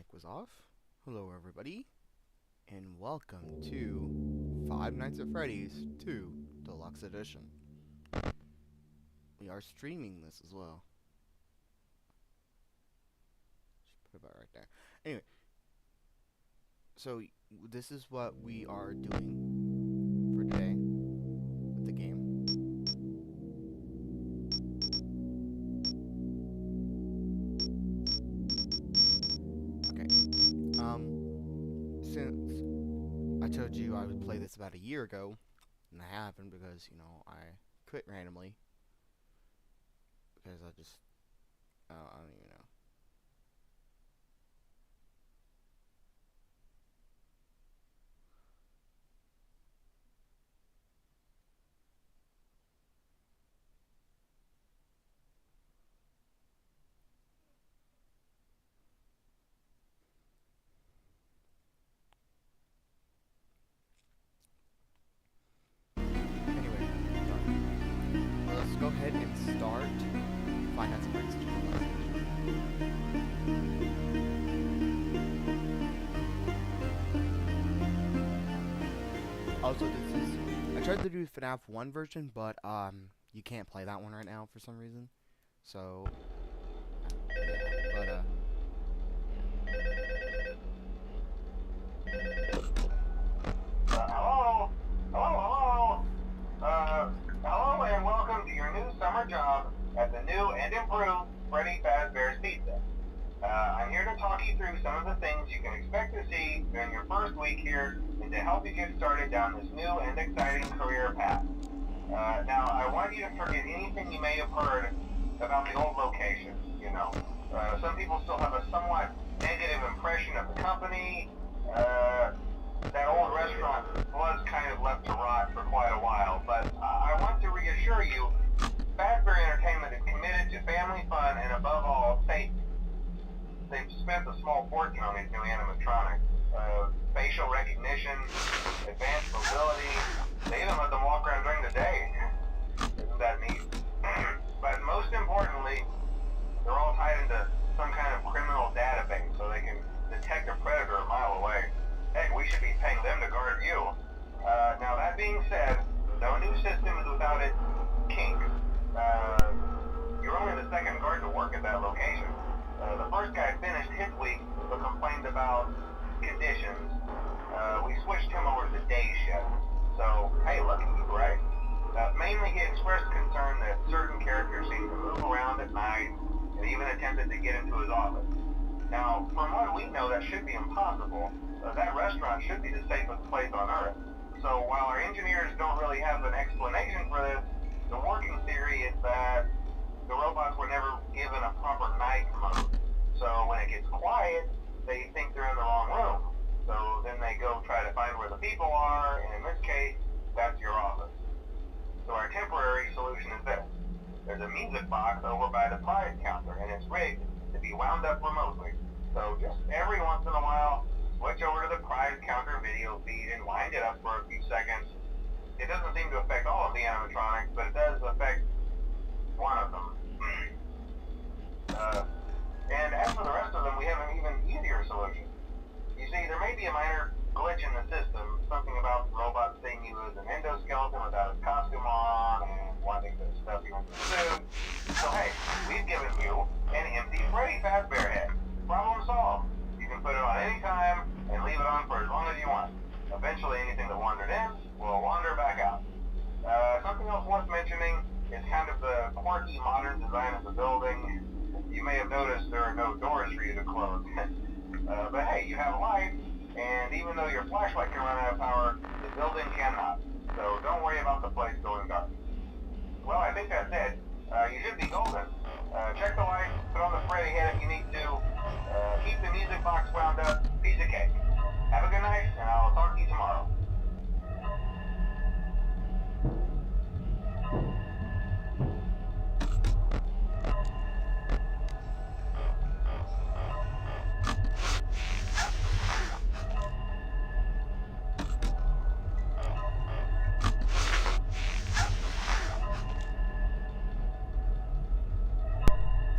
mic was off. Hello everybody, and welcome to Five Nights at Freddy's 2 Deluxe Edition. We are streaming this as well. Just put it about right there. Anyway, so this is what we are doing for today with the game. Since I told you I would play this about a year ago, and I haven't because, I quit randomly. Because I don't even know. Anyway, let's go ahead and start Finance Breaks to Also, I tried to do FNAF 1 version, but you can't play that one right now for some reason. So yeah, Hello and welcome to your new summer job at the new and improved Freddy'S Pizza. I'm here to talk you through some of the things you can expect to see during your first week here and to help you get started down this new and exciting career path. Now, I want you to forget anything you may have heard about the old location, some people still have a somewhat negative impression of the company. That old restaurant was kind of left to rot for quite a while, but I want to reassure you, Fazbear Entertainment is committed to family fun and above all, safety. They've spent a small fortune on these new animatronics. Facial recognition, advanced mobility, they even let them walk around during the day. Isn't that neat? But most importantly, they're all tied into some kind of criminal database so they can detect a predator a mile away. Heck, we should be paying them to guard you. Now that being said, no new system is without its kinks. You're only the second guard to work at that location. The first guy finished his week but complained about conditions. We switched him over to the day shift. So, hey, lucky you, right? Mainly he expressed concern that certain characters seem to move around at night and even attempted to get into his office. Now, from what we know, that should be impossible. That restaurant should be the safest place on Earth. So while our engineers don't really have an explanation for this, the working theory is that the robots were never given a proper night mode. So when it gets quiet, they think they're in the wrong room. So then they go try to find where the people are, and in this case, that's your office. So our temporary solution is this. There's a music box over by the prize counter, and it's rigged to be wound up remotely. So just every once in a while, switch over to the prize counter video feed and wind it up for a few seconds. It doesn't seem to affect all of the animatronics, but it does affect one of them. And as for the rest of them, we have an even easier solution. You see, there may be a minor glitch in the system, something about the robot seeing you as an endoskeleton without his costume on and wanting to stuff you into the suit. So hey, we've given you an empty Freddy Fazbear head. Problem solved. You can put it on any time and leave it on for as long as you want. Eventually anything that wandered in will wander back out. Something else worth mentioning is kind of the quirky modern design of the building. You may have noticed there are no doors for you to close. But hey, you have light, and even though your flashlight can run out of power, the building cannot. So don't worry about the place going dark. Well, I think that's it. You should be golden. Check the lights, put on the Freddy head if you need to. Keep the music box wound up. Piece of cake. Have a good night, and I'll talk to you tomorrow.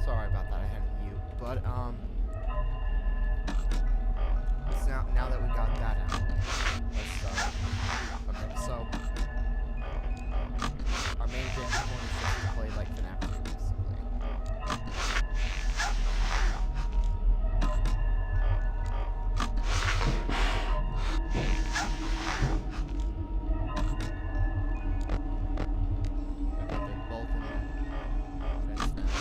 sorry about that. I had to mute, but now that we got that out of the way, let's start. Okay, so our main objective point is just to play like FNAF 2, basically. Okay, they're both in there. Fence now.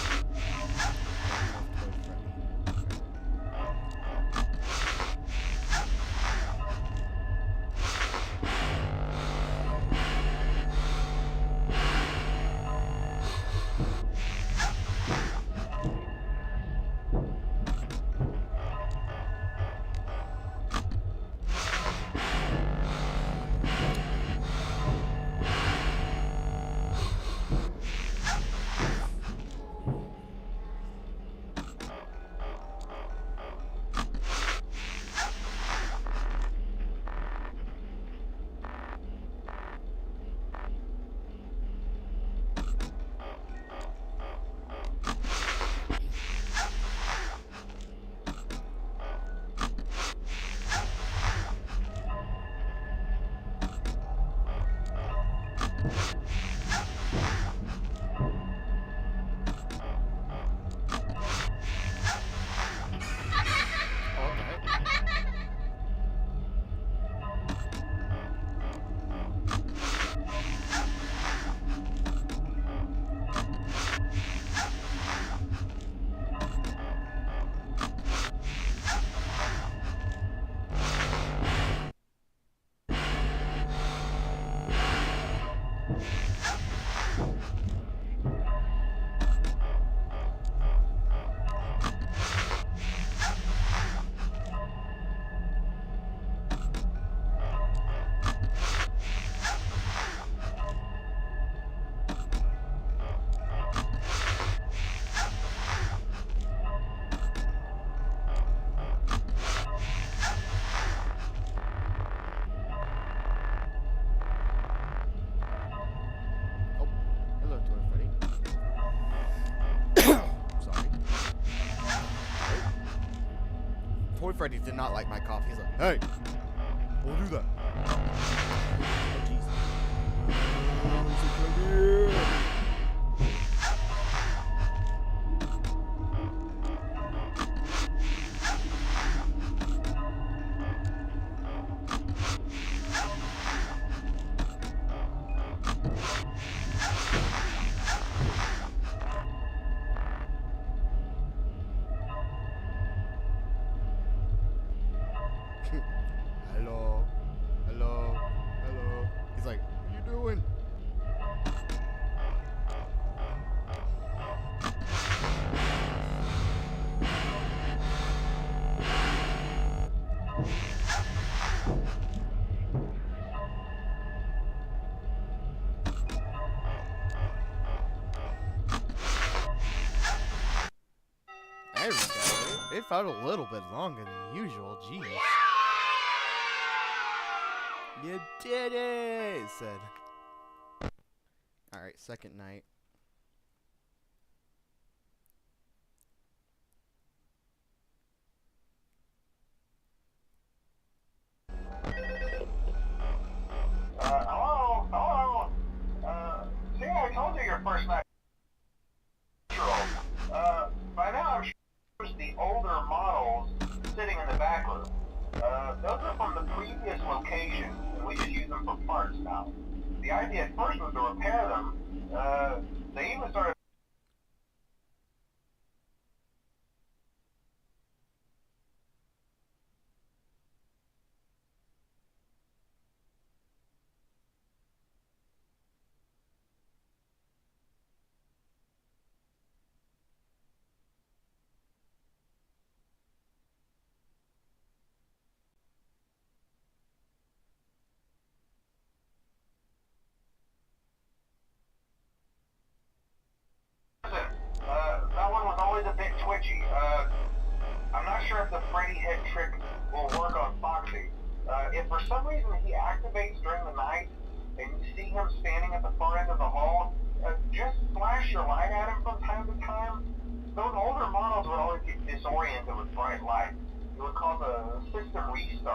Toy Freddy. Toy Freddy did not like my coffee. He's like, hey, don't do that. Oh, jeez. Hello, hello, hello. He's like, what are you doing? There we go. It felt a little bit longer than usual. Jeez. You did it, it said. Alright, second night. Hello? Hello? See, I told you your first night. By now I'm sure it's the older models sitting in the back room. Those are from the previous location, and we just use them for parts now. The idea at first was to repair them. They even started that one was always a bit twitchy. I'm not sure if the Freddy head trick will work on Foxy. If for some reason he activates during the night and you see him standing at the far end of the hall, just flash your light at him from time to time. Those older models would always get disoriented with bright light. It would cause a system restart.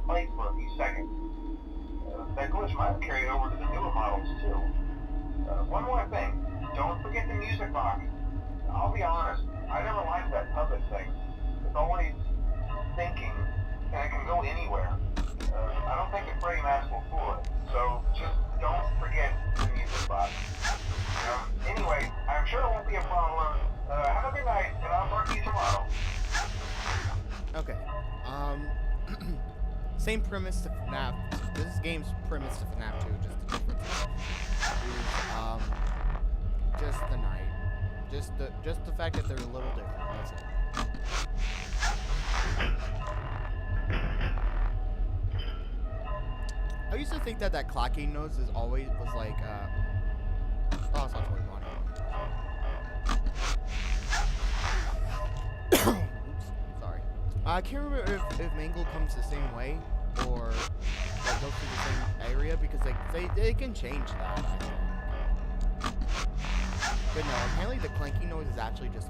place for a few seconds. That glitch might have carried over to the newer models too. One more thing, don't forget the music box. I'll be honest, I never liked that puppet thing. It's always thinking, and it can go anywhere. I don't think a Freddy mask will fool it, so just don't forget the music box. Anyway, I'm sure it won't be a problem. Have a good night, and I'll talk to you tomorrow. Okay. Same premise to FNAF. This game's premise to FNAF 2, just the difference is, just the night. Just the fact that they're a little different. That's it. I used to think that clacking noise was like, oh, it's not totally funny. Oops, sorry. I can't remember if Mangle comes the same way or like goes through the same area because they can change that, I think. But no, apparently the clanking noise is actually just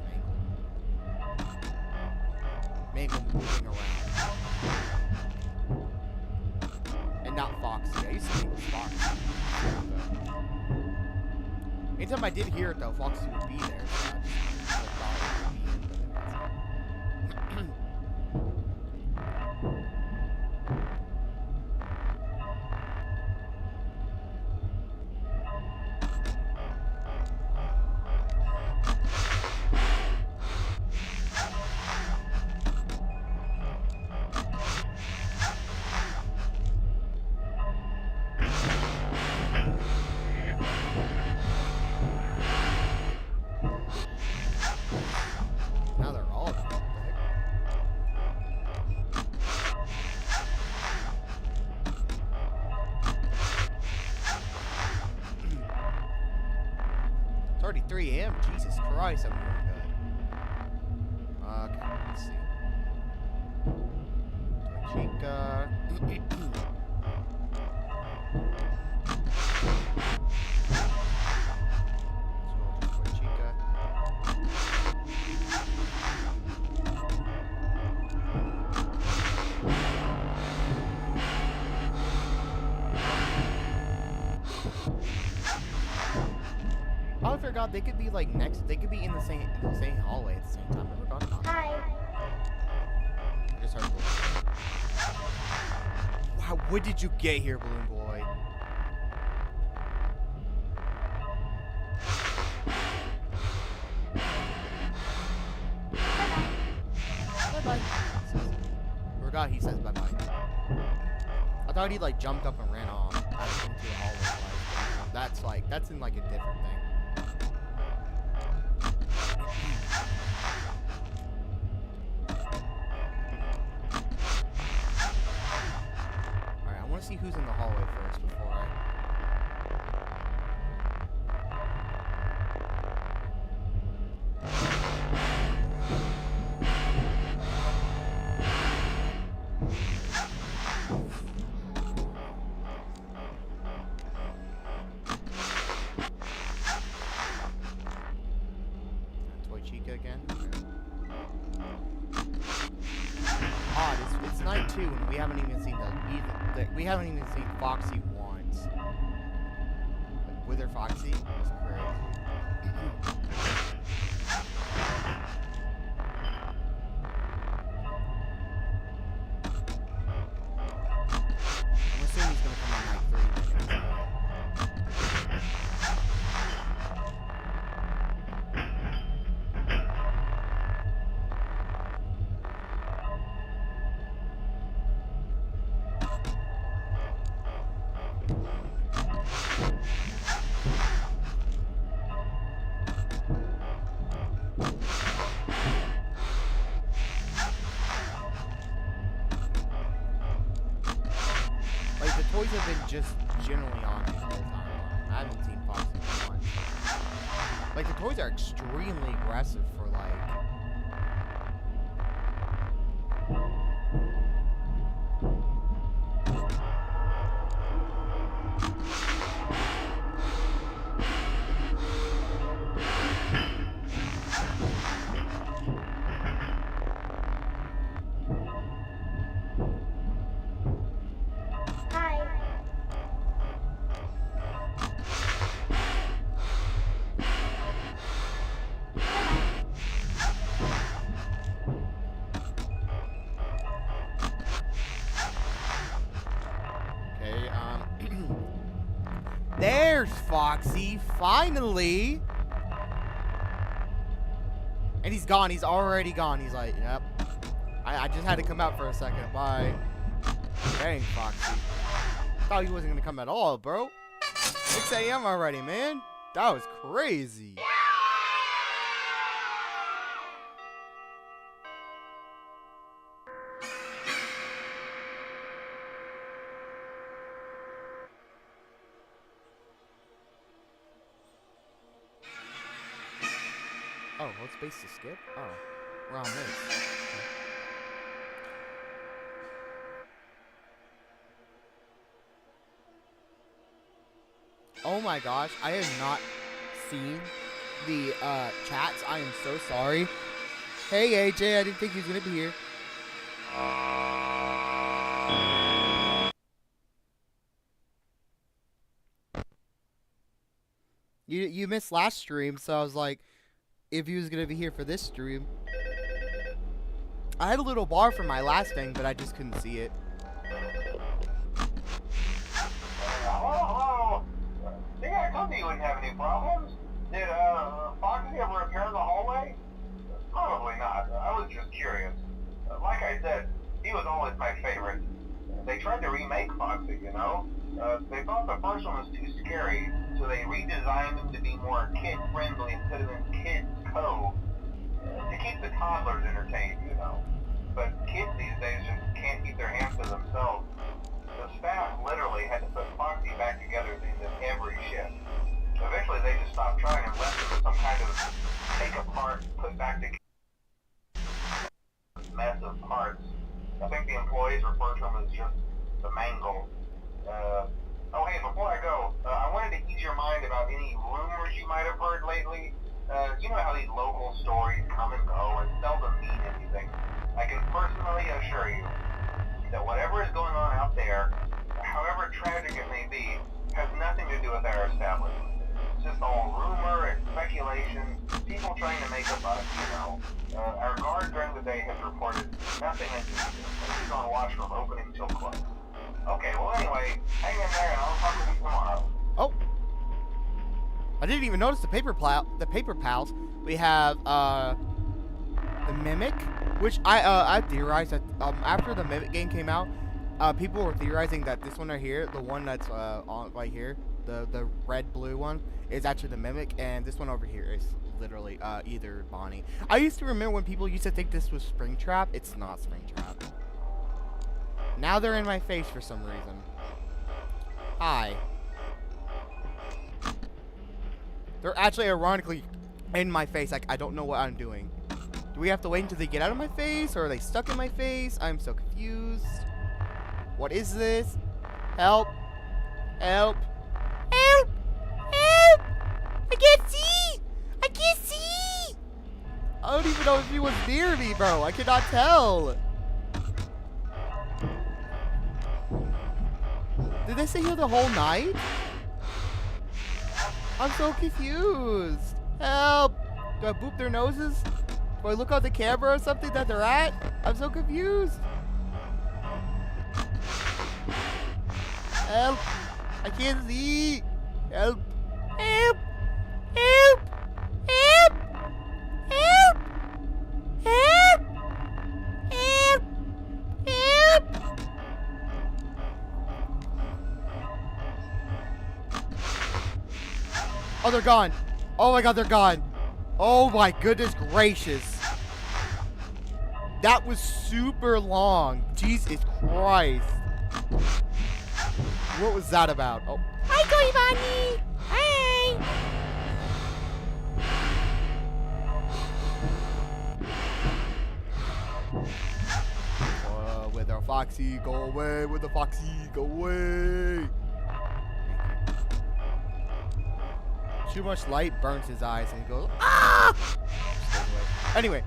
Mangle moving around. And not Foxy. I used to think it was Foxy. Anytime I did hear it though, Foxy would be there. So I just thought it would be in, but now they're all there. It's already 3 a.m. Jesus Christ, I'm doing good. Okay, let's see. Chica. I forgot they could be like next. They could be in the same hallway at the same time. I forgot about that. Hi. I just heard. Wow, when did you get here, Balloon Boy? Bye bye. Forgot he says bye bye. I thought he like jumped up and ran off out into the hallway. That's in like a different thing. Alright, I want to see who's in the hallway first before I... Chica again. Odd, it's night 2 and we haven't even seen we haven't even seen Foxy once. Like, Wither Foxy? That's crazy. I'm assuming he's gonna come on night 3 then. Like, the toys have been just generally on me the whole time. I haven't seen Foxy once. Like, the toys are extremely aggressive for, like... There's Foxy, finally. And he's gone. He's already gone. He's like, yep. I just had to come out for a second. Bye. Dang, Foxy. Thought he wasn't gonna come at all, bro. 6 a.m. already, man. That was crazy. Oh, what space to skip? Oh, we're on this. Okay. Oh my gosh, I have not seen the chats. I am so sorry. Hey AJ, I didn't think he was gonna be here. You missed last stream, so I was like, if he was gonna be here for this stream. I had a little bar for my last thing, but I just couldn't see it. Hello? See, I told you you wouldn't have any problems. Did Foxy ever appear in the hallway? Probably not. I was just curious. Like I said, he was always my favorite. They tried to remake Foxy, you know? They thought the first one was too scary, so they redesigned him to be more kid-friendly and put him in Kids Cove to keep the toddlers entertained, you know. But kids these days just can't keep their hands to themselves. The staff literally had to put Foxy back together at the end of every shift. Eventually they just stopped trying and left it with some kind of take apart, put back together mess of parts. I think the employees refer to them as just the mangle. Oh hey, before I go, I wanted to ease your mind about any rumors you might have heard lately. You know how these local stories come and go and seldom mean anything. I can personally assure you that whatever is going on out there, however tragic it may be, has nothing to do with our establishment. It's just all rumor and speculation, people trying to make a buck, you know. Our guard during the day has reported nothing interesting. He's on watch from opening till close. Okay, well anyway, hang in there and I'll talk with you tomorrow. Oh. I didn't even notice the paper pals. We have the Mimic, which I theorized that after the Mimic game came out, people were theorizing that this one right here, the one that's on right here, the red blue one, is actually the Mimic, and this one over here is literally either Bonnie. I used to remember when people used to think this was Springtrap. It's not Springtrap. Now they're in my face for some reason. Hi. They're actually ironically in my face. Like, I don't know what I'm doing. Do we have to wait until they get out of my face, or are they stuck in my face? I'm so confused. What is this? Help. Help. Help. Help. I can't see. I can't see. I don't even know if he was near me, bro. I cannot tell. Did they stay here the whole night? I'm so confused. Help! Do I boop their noses? Do I look on the camera or something that they're at? I'm so confused. Help! I can't see. Help! Help! Help! Help! Help! Help! Help! Help! Oh, they're gone. Oh my god, they're gone. Oh my goodness gracious. That was super long. Jesus Christ. What was that about? Oh. Hi, Toy Bonnie. Hi. With our Foxy, go away. With the Foxy, go away. Too much light burns his eyes and he goes, ah! Anyway,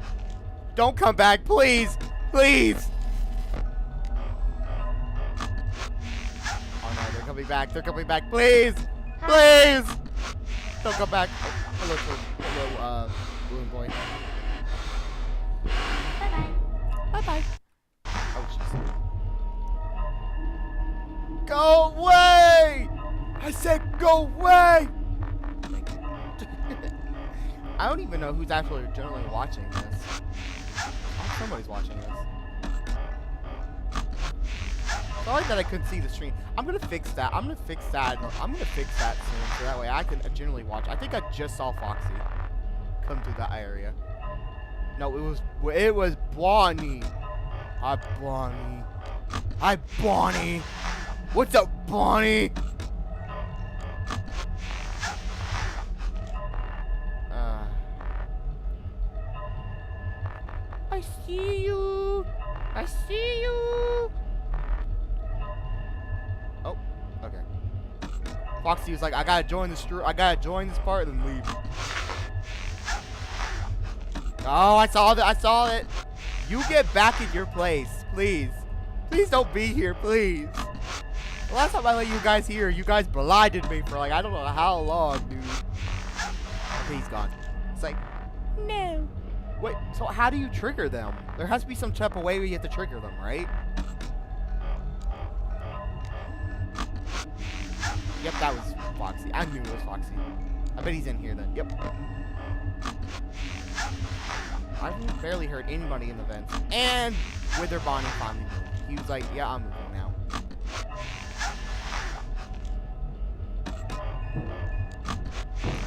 don't come back, please. Please. Oh no, they're coming back. They're coming back. Please. Please. Don't come back. Oh, hello, balloon boy. Bye-bye. Bye-bye. Oh, jeez. Go away! I said go away! Thank you. I don't even know who's actually generally watching this. Oh, somebody's watching this. I like that I couldn't see the stream. I'm gonna fix that. I'm gonna fix that soon, so that way I can generally watch. I think I just saw Foxy come through that area. No, it was Bonnie. Hi, Bonnie. Hi, Bonnie. What's up, Bonnie? I see you. I see you. Oh, okay. Foxy was like, I gotta join this part and then leave. Oh, I saw that. I saw it. You get back in your place, please. Please don't be here, please. The last time I let you guys here, you guys blinded me for like, I don't know how long, dude. Okay, he's gone. It's like, no. Wait, so how do you trigger them? There has to be some type of way where you have to trigger them, right? Yep, that was Foxy. I knew it was Foxy. I bet he's in here then. Yep. I've barely heard anybody in the vents. And Wither Bonnie finally moved. He was like, yeah, I'm moving now.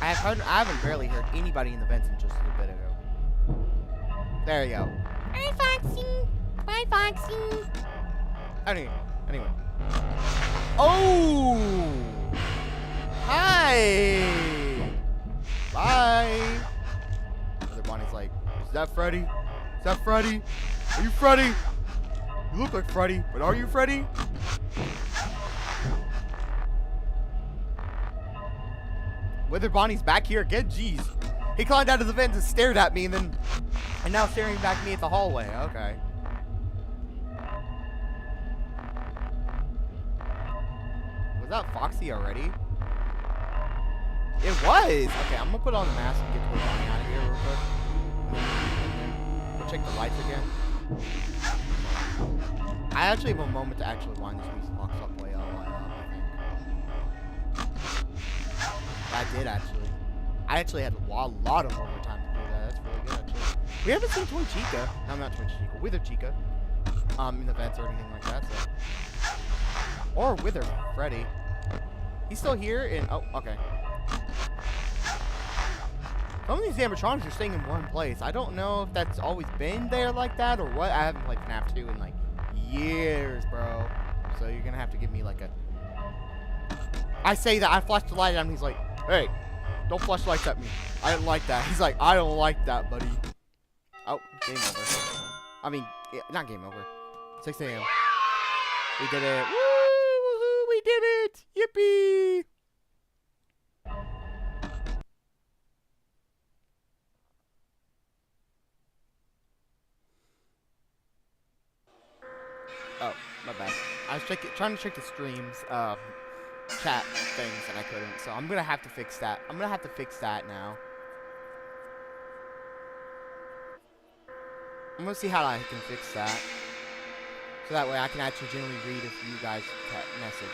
I haven't barely heard anybody in the vents in just a bit ago. There you go. Hi, Foxy. Bye, Foxy. Anyway. Oh! Hi! Bye! Wither Bonnie's like, is that Freddy? Is that Freddy? Are you Freddy? You look like Freddy, but are you Freddy? Wither Bonnie's back here again? Jeez. He climbed out of the vent and stared at me and now staring back at me at the hallway. Okay. Was that Foxy already? It was! Okay, I'm gonna put on the mask and get Wither Bonnie out of here real quick. We'll check the lights again. I actually have a moment to actually wind this piece of box up way up, I think. I did actually. I actually had a lot of overtime to do that. That's really good actually. We haven't seen Toy Chica. No, not Toy Chica. Wither Chica. In the vents or anything like that, so. Or Wither Freddy. He's still here in oh, okay. Some of these animatronics are staying in one place. I don't know if that's always been there like that or what. I haven't played FNAF 2 in like years, bro. So you're gonna have to give me like a. I say that I flashed the light at him. He's like, "Hey, don't flash lights at me. I didn't like that." He's like, "I don't like that, buddy." Oh, game over. I mean, yeah, not game over. 6 a.m. We did it. Woo! Woohoo! We did it! Yippee! Oh, my bad. I was trying to check the streams, chat things, and I couldn't. So I'm gonna have to fix that. I'm gonna have to fix that now. I'm gonna see how I can fix that. So that way I can actually generally read if you guys message.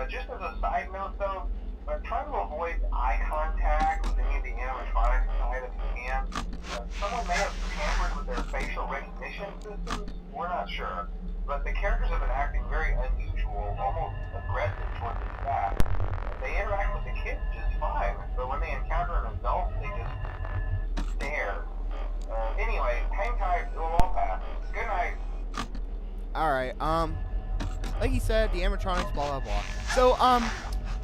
Just as a side note though, try to avoid eye contact with any of the animatronics inside if you can. Someone may have tampered with their facial recognition systems, we're not sure. But the characters have been acting very unusual, almost aggressive towards the staff. They interact with the kids just fine, but when they encounter an adult, they just stare. Anyway, hang tight, it'll all pass. Like you said, the animatronics, blah blah blah. So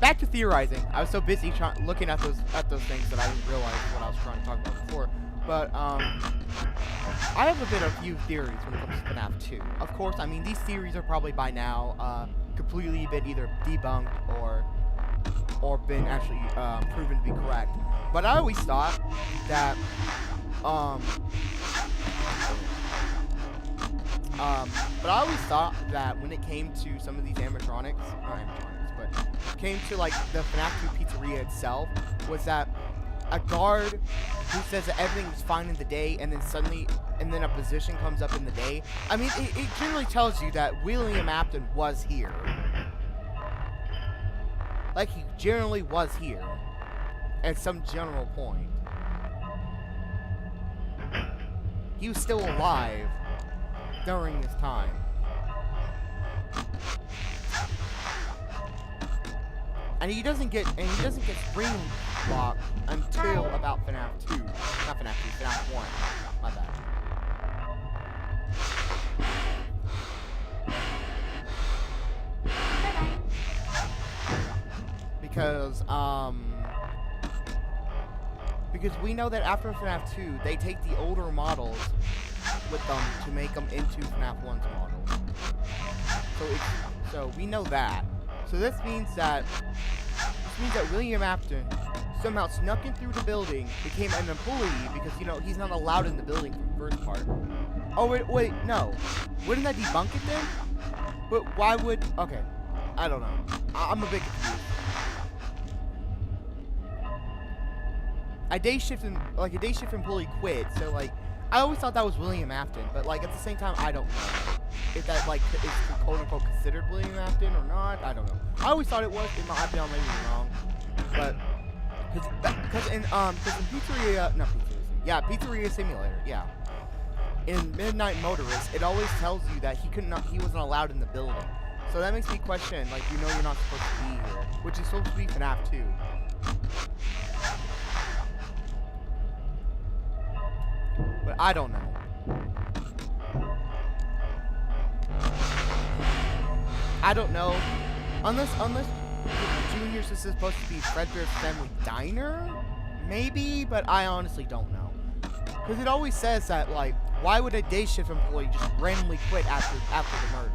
back to theorizing. I was so busy looking at those things that I didn't realize what I was trying to talk about before. But I have a few theories when it comes to FNAF 2. Of course, I mean these theories are probably by now completely been either debunked or been actually proven to be correct. But I always thought that when it came to some of these animatronics, not animatronics, but came to like the FNAF 2 pizzeria itself, was that a guard who says that everything was fine in the day and then a position comes up in the day. I mean, it generally tells you that William Afton was here. Like, he generally was here at some general point. He was still alive during this time. And he doesn't get spring locked until about FNAF 2. Not FNAF 2, FNAF 1. My bad. Because we know that after FNAF 2, they take the older models with them to make them into FNAF 1's model. So we know that. So this means that William Afton somehow snuck in through the building, became an employee because he's not allowed in the building from the first part. Oh wait, no. Wouldn't that debunk it then? But why would? Okay, I don't know. I'm a bit confused. A day shift employee quit, so like I always thought that was William Afton, but like at the same time I don't know if that like is quote unquote considered William Afton or not. I don't know. I always thought it was. It might be, I may be wrong, but because in Pizzeria Simulator, yeah. In Midnight Motorist, it always tells you that he wasn't allowed in the building. So that makes me question, like, you're not supposed to be here, which is supposed to be FNAF 2. But I don't know. I don't know. Unless Junior's is supposed to be Fredbear's Family Diner? Maybe, but I honestly don't know. Because it always says that, like, why would a day shift employee just randomly quit after the murder?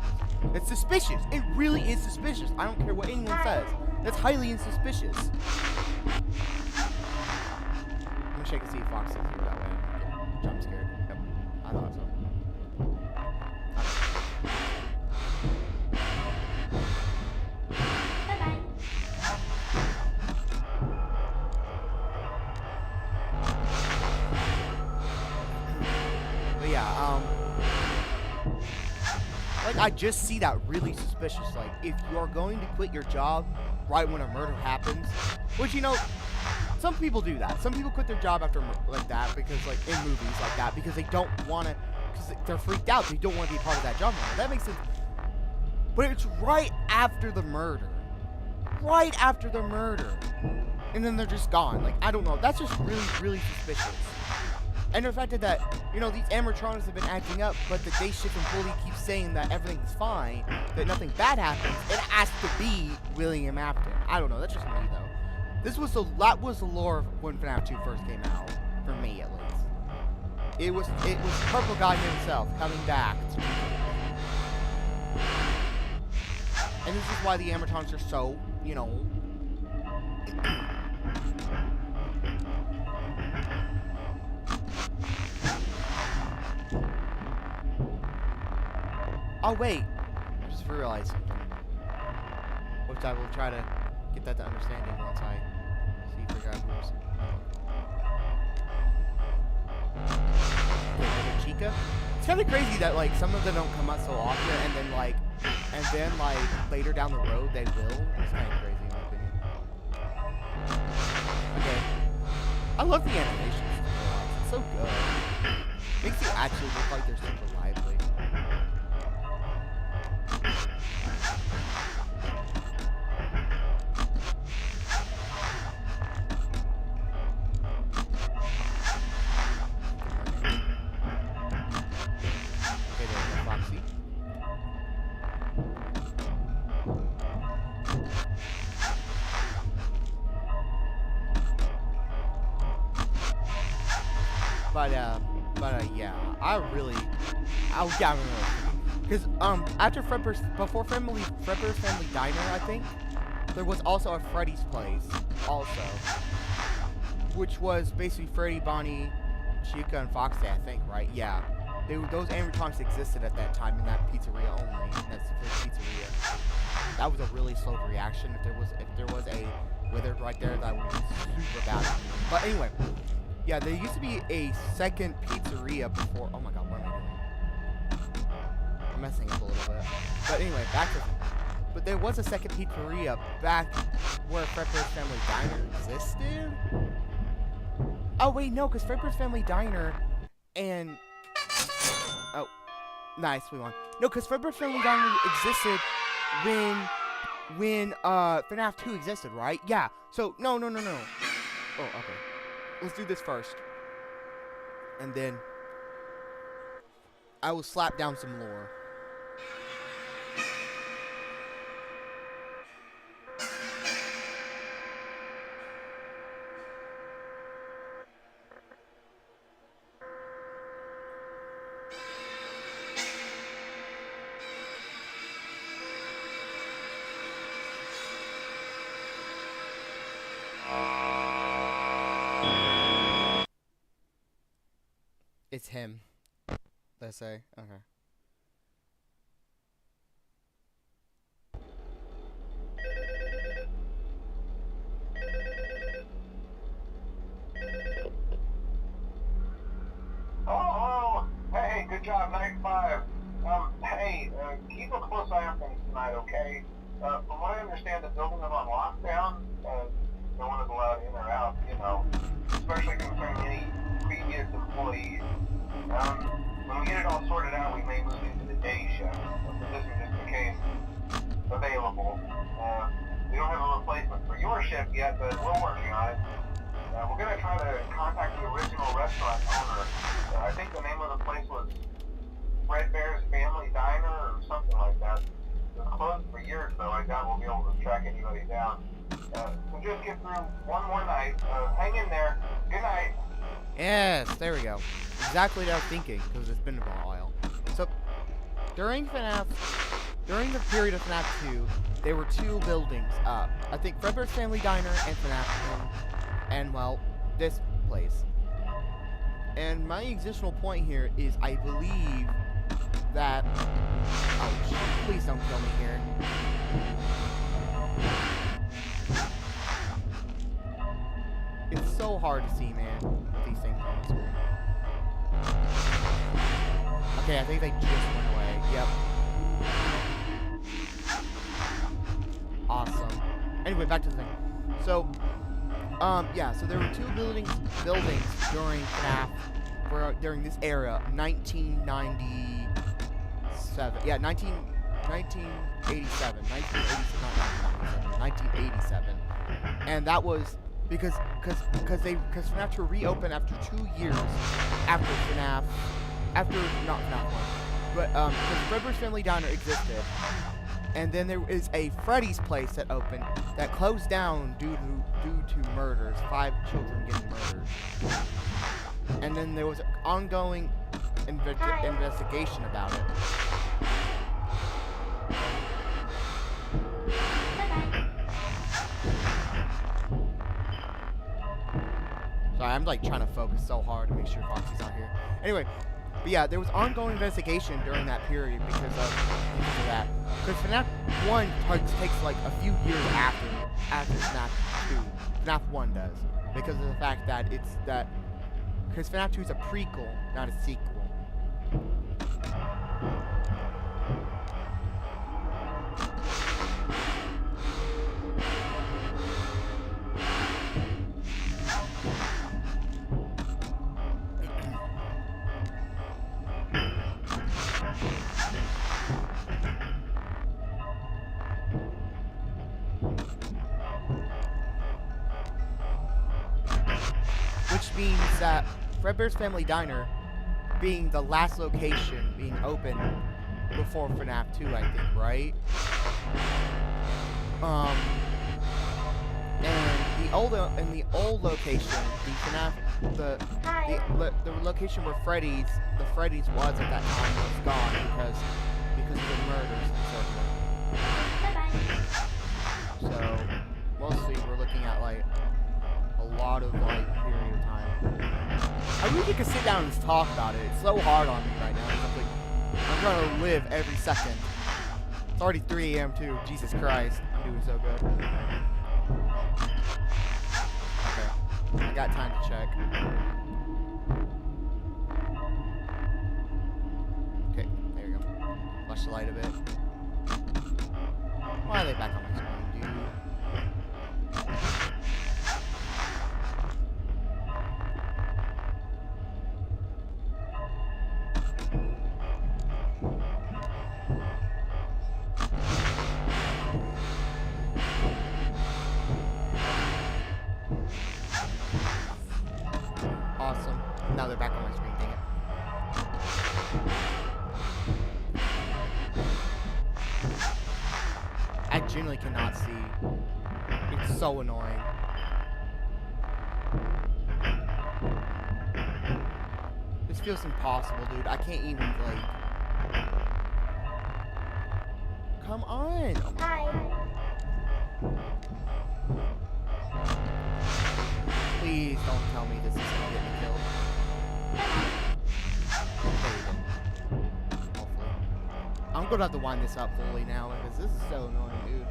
It's suspicious. It really is suspicious. I don't care what anyone says. That's highly insuspicious. Let me check and see if Fox is here that way. Jump scared. Yep. I thought so. But yeah, like I just see that really suspicious. Like, if you're going to quit your job right when a murder happens, which some people do that. Some people quit their job after like that because, like, in movies like that, because they don't want to, because they're freaked out. They don't want to be a part of that job anymore. That makes sense. But it's right after the murder. Right after the murder. And then they're just gone. Like, I don't know. That's just really, really suspicious. And the fact that, these animatronics have been acting up, but the day shift employee keeps saying that everything's fine, that nothing bad happens, it has to be William Afton. I don't know. That's just me, though. That was the lore when FNAF 2 first came out, for me at least. It was Purple Guy himself coming back. And this is why the animatronics are so, Oh wait, I just realized something, which I will try to get that to understanding once I see for God moves. Okay, Chica. It's kind of crazy that like some of them don't come out so often, and then like later down the road they will. It's kind of crazy in my opinion. Okay, I love the animations. It's so good. Makes you actually look like they're super lively. Yeah, because after before Fredbear's Family Diner, I think there was also a Freddy's place, also, which was basically Freddy, Bonnie, Chica, and Foxy, I think, right? Yeah, those animatronics existed at that time in that pizzeria only. That's the first pizzeria. That was a really slow reaction. If there was a wizard right there, that would be super bad. But anyway. Yeah, there used to be a second pizzeria before. Oh my god, what am I doing? I'm messing up a little bit. But anyway, but there was a second pizzeria back where Fredbear's Family Diner existed? Oh wait, no, because Fredbear's Family Diner and... Oh, nice, we won. No, because Fredbear's Family Diner existed when FNAF 2 existed, right? Yeah, so, no. Oh, okay. Let's do this first. And then I will slap down some lore. It's him. Let's say. Okay. Oh, hey, good job, night 5. Hey, keep a close eye on things tonight, okay? From what I understand, the building is on lockdown. No one is allowed in or out, you know, especially concerning any previous employees. When we get it all sorted out, we may move into the day shift. The position just became available. We don't have a replacement for your shift yet, but we're working on it. We're going to try to contact the original restaurant owner. I think the name of the place was Fredbear's Family Diner or something like that. It was closed for years, though. I doubt we'll be able to track anybody down. So just get through one more night. Hang in there. Good night. Yes, there we go. Exactly what I was thinking, because it's been a while. So, during the period of FNAF 2, there were 2 buildings up. I think Fredbear's Family Diner and FNAF 1, and well, this place. And my additional point here is I believe that... Oh, please don't kill me here. It's so hard to see, man, with these things on the screen. Okay, I think they just went away. Yep. Awesome. Anyway, back to the thing. So, yeah, so there were 2 buildings during FNAF, during this era, 1997. Yeah, 1987. And that was because FNAF 2 reopened after 2 years not FNAF 1, but because Fredbear's Family Diner existed, and then there is a Freddy's place that opened that closed down due to murders, 5 children getting murdered, and then there was an ongoing investigation about it. Sorry, I'm like trying to focus so hard to make sure Foxy's not here. Anyway, but yeah, there was ongoing investigation during that period because of that. Because FNAF 1 takes like a few years after FNAF 2. FNAF 1 does. Because of the fact that because FNAF 2 is a prequel, not a sequel. Which means that Fredbear's Family Diner being the last location being open before FNAF 2, I think, right? And the old location, the FNAF the location where the Freddy's was at that time was gone because of the murders and so forth. So mostly we're looking at like a lot of like period of time. I wish you could sit down and talk about it. It's so hard on me right now. I'm trying to live every second. It's already 3 a.m. too. Jesus Christ, I'm doing so good. Okay, I got time to check. Okay, there you go. Flash the light a bit. Why are they back on my screen, dude? Awesome. Now they're back on my screen, dang it. I genuinely cannot see. It's so annoying. This feels impossible, dude. I can't even, like... Come on! Hi. Please don't tell me this is gonna get me killed. Hopefully. I'm gonna have to wind this up fully now because this is so annoying, dude.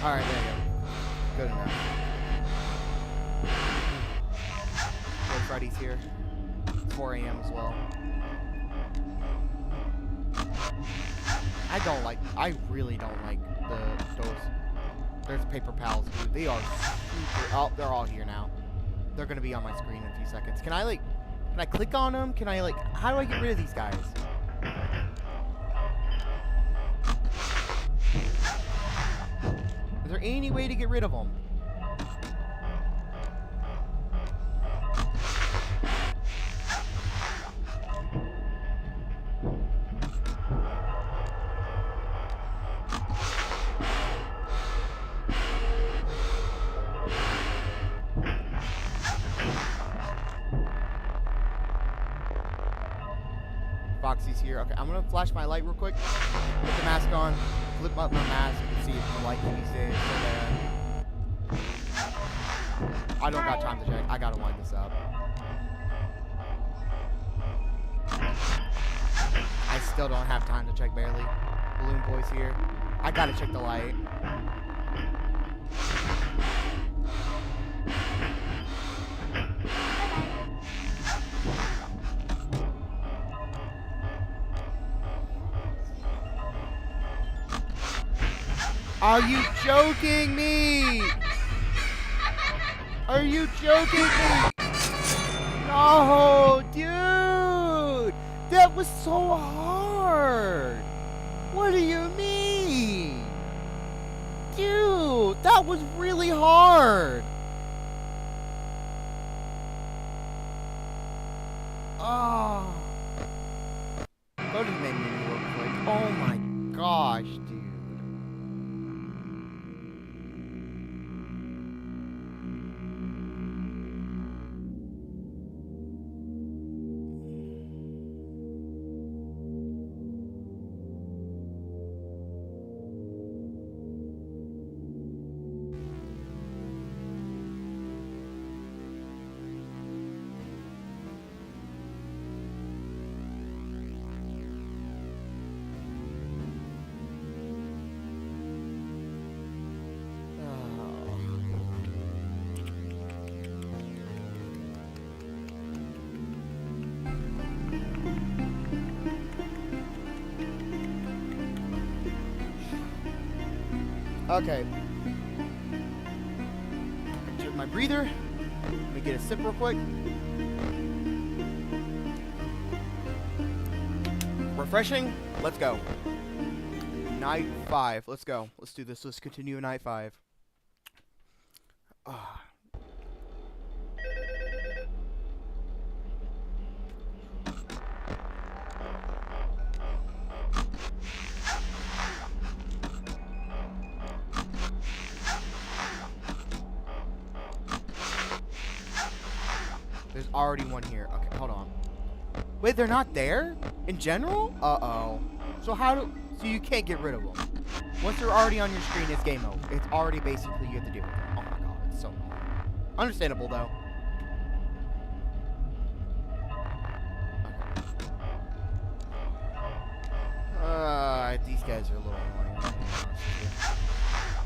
Alright, there you go. Good enough. No Freddy's here. It's 4 a.m. as well. I really don't like those. There's paper pals, dude. They are super. Oh, they're all here now. They're gonna be on my screen in a few seconds. Can I click on them? Can I how do I get rid of these guys? Is there any way to get rid of them? Foxy's here. Okay, I'm gonna flash my light real quick. Put the mask on. Flip up my mask and see if the light can be still there. I don't got time to check. I gotta wind this up. I still don't have time to check barely. Balloon Boy's here. I gotta check the light. Are you joking me? Are you joking me? No, dude! That was so hard! What do you mean? Dude, that was really hard! Oh. Go to the main menu real quick. Oh my gosh, dude. Okay. Check my breather. Let me get a sip real quick. Refreshing. Let's go. Night 5. Let's go. Let's do this. Let's continue night 5. there's already one here. Okay, hold on. Wait, they're not there? In general? Uh-oh. So so you can't get rid of them. Once they're already on your screen, it's game over. It's already basically you have to deal with them. Oh my god, it's so annoying. Understandable, though. These guys are a little annoying. I'll be honest with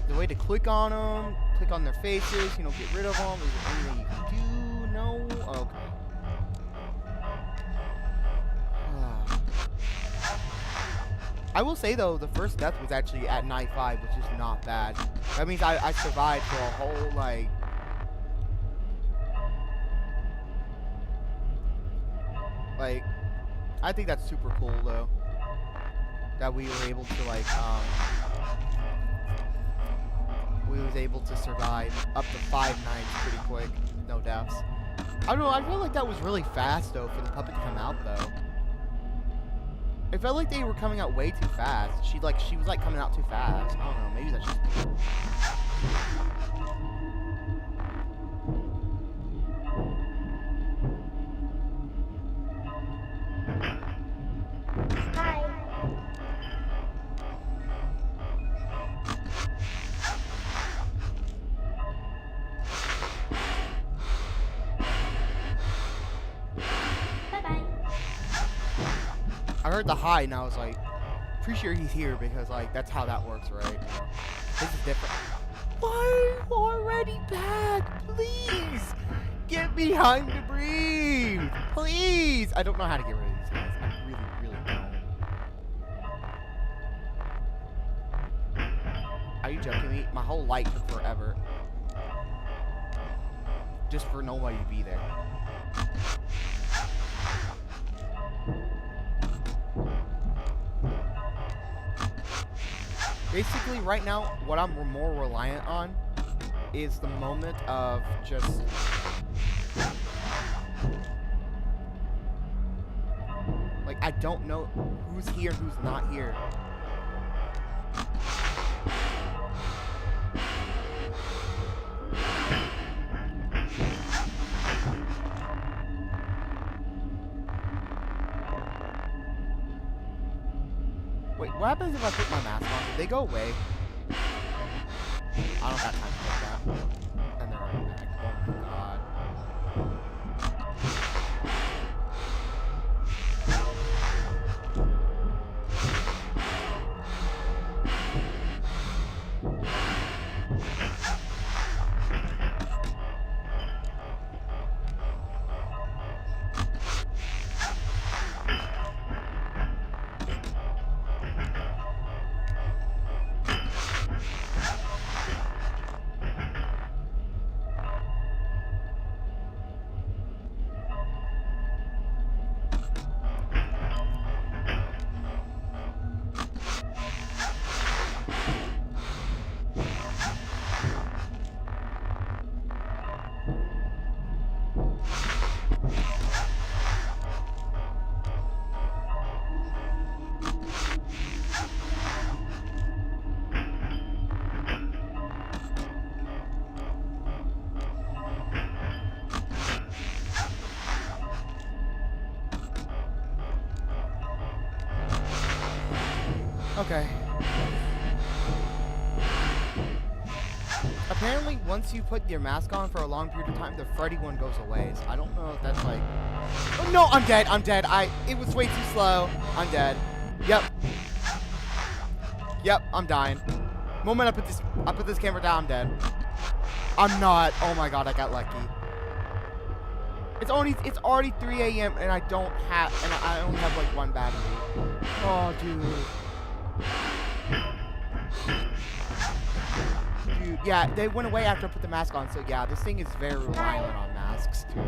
you. The way to click on them, click on their faces, you know, get rid of them. Is there anything you can do? No? Okay. I will say, though, the first death was actually at night 5, which is not bad. That means I survived for a whole, like... I think that's super cool, though. That we were able to, like, we was able to survive up to 5 nights pretty quick. No deaths. I don't know, I feel like that was really fast, though, for the puppet to come out, though. It felt like they were coming out way too fast. She was like coming out too fast. I don't know, maybe that's just me. Hi. Bye-bye. I heard the hi and I was like, pretty sure he's here because like that's how that works, right? This is different. Why are you already back? Please get behind to breathe. Please. I don't know how to get rid of these guys. I really, really don't. Are you joking me? My whole light took forever. Just for nobody to be there. Basically, right now, what I'm more reliant on is the moment of just... like, I don't know who's here, who's not here. Wait, what happens if I put my mask on? Do they go away? I don't have time to take that. And they're already back. Oh my god. Okay. Apparently, once you put your mask on for a long period of time, the Freddy one goes away. So I don't know if that's like... Oh, no, I'm dead. I'm dead. It was way too slow. I'm dead. Yep. Yep, I'm dying. Moment I put this camera down, I'm dead. I'm not. Oh my god, I got lucky. It's already 3 a.m. and I only have like 1 battery. Oh, dude. Dude, yeah, they went away after I put the mask on, so yeah, this thing is very reliant on masks, too.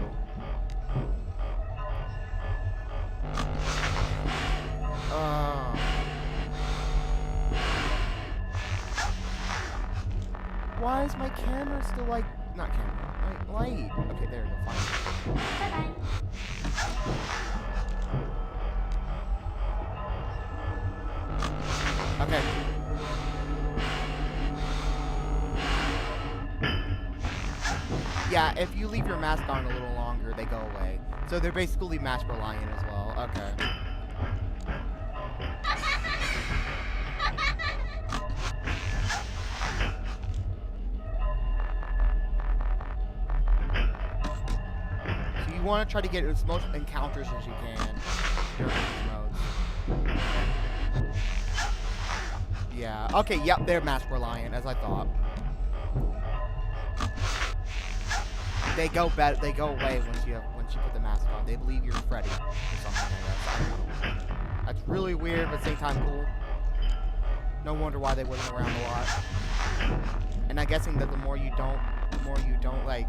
Why is my camera still like... Not camera, my light. Okay, there we go, fine. Bye-bye. Okay. Yeah, if you leave your mask on a little longer, they go away. So they're basically Master Lion as well. Okay. So you want to try to get as much encounters as you can during these modes. Yeah. Okay. Yep. They're Master Lion, as I thought. They go away once you put the mask on. They believe you're Freddy or something like that. That's really weird, but at the same time cool. No wonder why they wasn't around a lot. And I'm guessing that the more you don't like.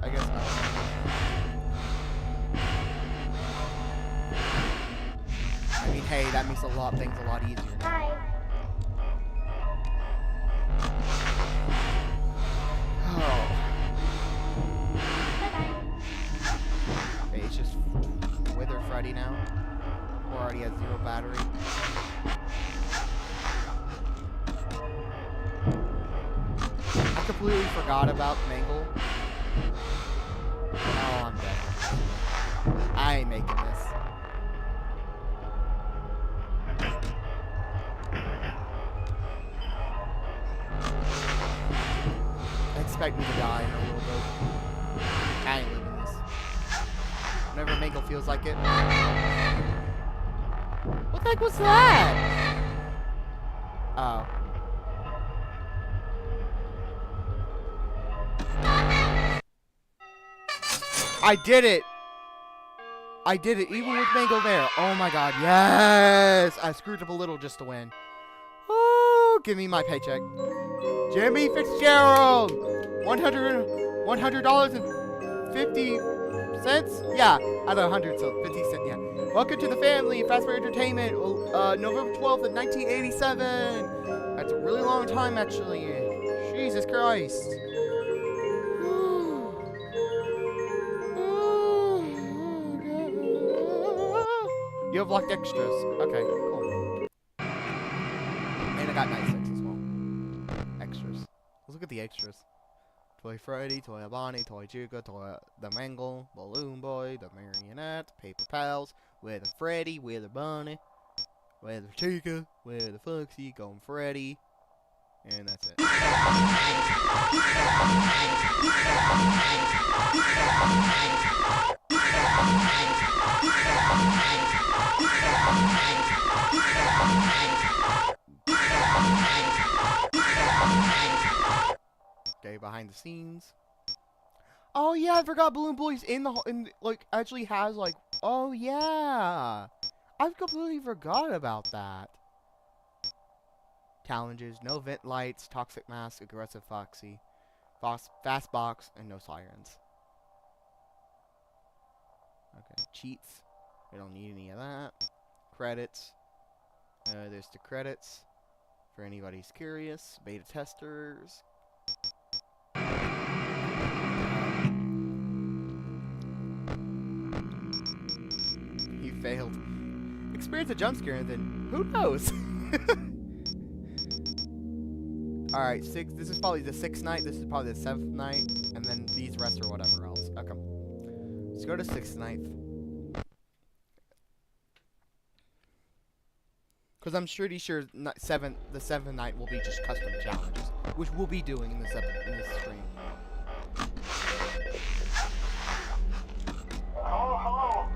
I guess. I mean, hey, that makes things a lot easier now. Hi. Oh. Okay, it's just Wither Freddy now. Or already has 0 battery. I completely forgot about Mangle. Oh, I'm dead. I ain't making this. Expect me to die in a little bit. I ain't living this. Whenever Mangle feels like it. What the heck was that? Oh. I did it! I did it, even with Mangle there. Oh my god, yes! I screwed up a little just to win. Oh, give me my paycheck. Jimmy Fitzgerald! $100.50? Yeah, out of 100, so 50 cents, yeah. Welcome to the family, Fazbear Entertainment, November 12th of 1987. That's a really long time, actually. Jesus Christ. You have locked extras. Okay, cool. And I got night 6 as well. Extras. Let's look at the extras. Toy Freddy, Toy Bonnie, Toy Chica, Toy the Mangle, Balloon Boy, the Marionette, Paper Pals, with a Freddy, with a Bonnie, with a Chica, with a Foxy, going Freddy, and that's it. Okay, behind the scenes. Oh yeah, I forgot Balloon Boy's like actually has like. Oh yeah, I've completely forgot about that. Challenges: no vent lights, toxic mask, aggressive Foxy, fast box, and no sirens. Okay, cheats. We don't need any of that. Credits. There's the credits. For anybody who's curious, beta testers. He failed. Experience a jump scare and then who knows? Alright, this is probably the 6th night, this is probably the 7th night, and then these rest or whatever else. Okay. Let's go to 6th night. Because I'm pretty sure the 7th night will be just custom challenges, which we'll be doing in this stream. Hello.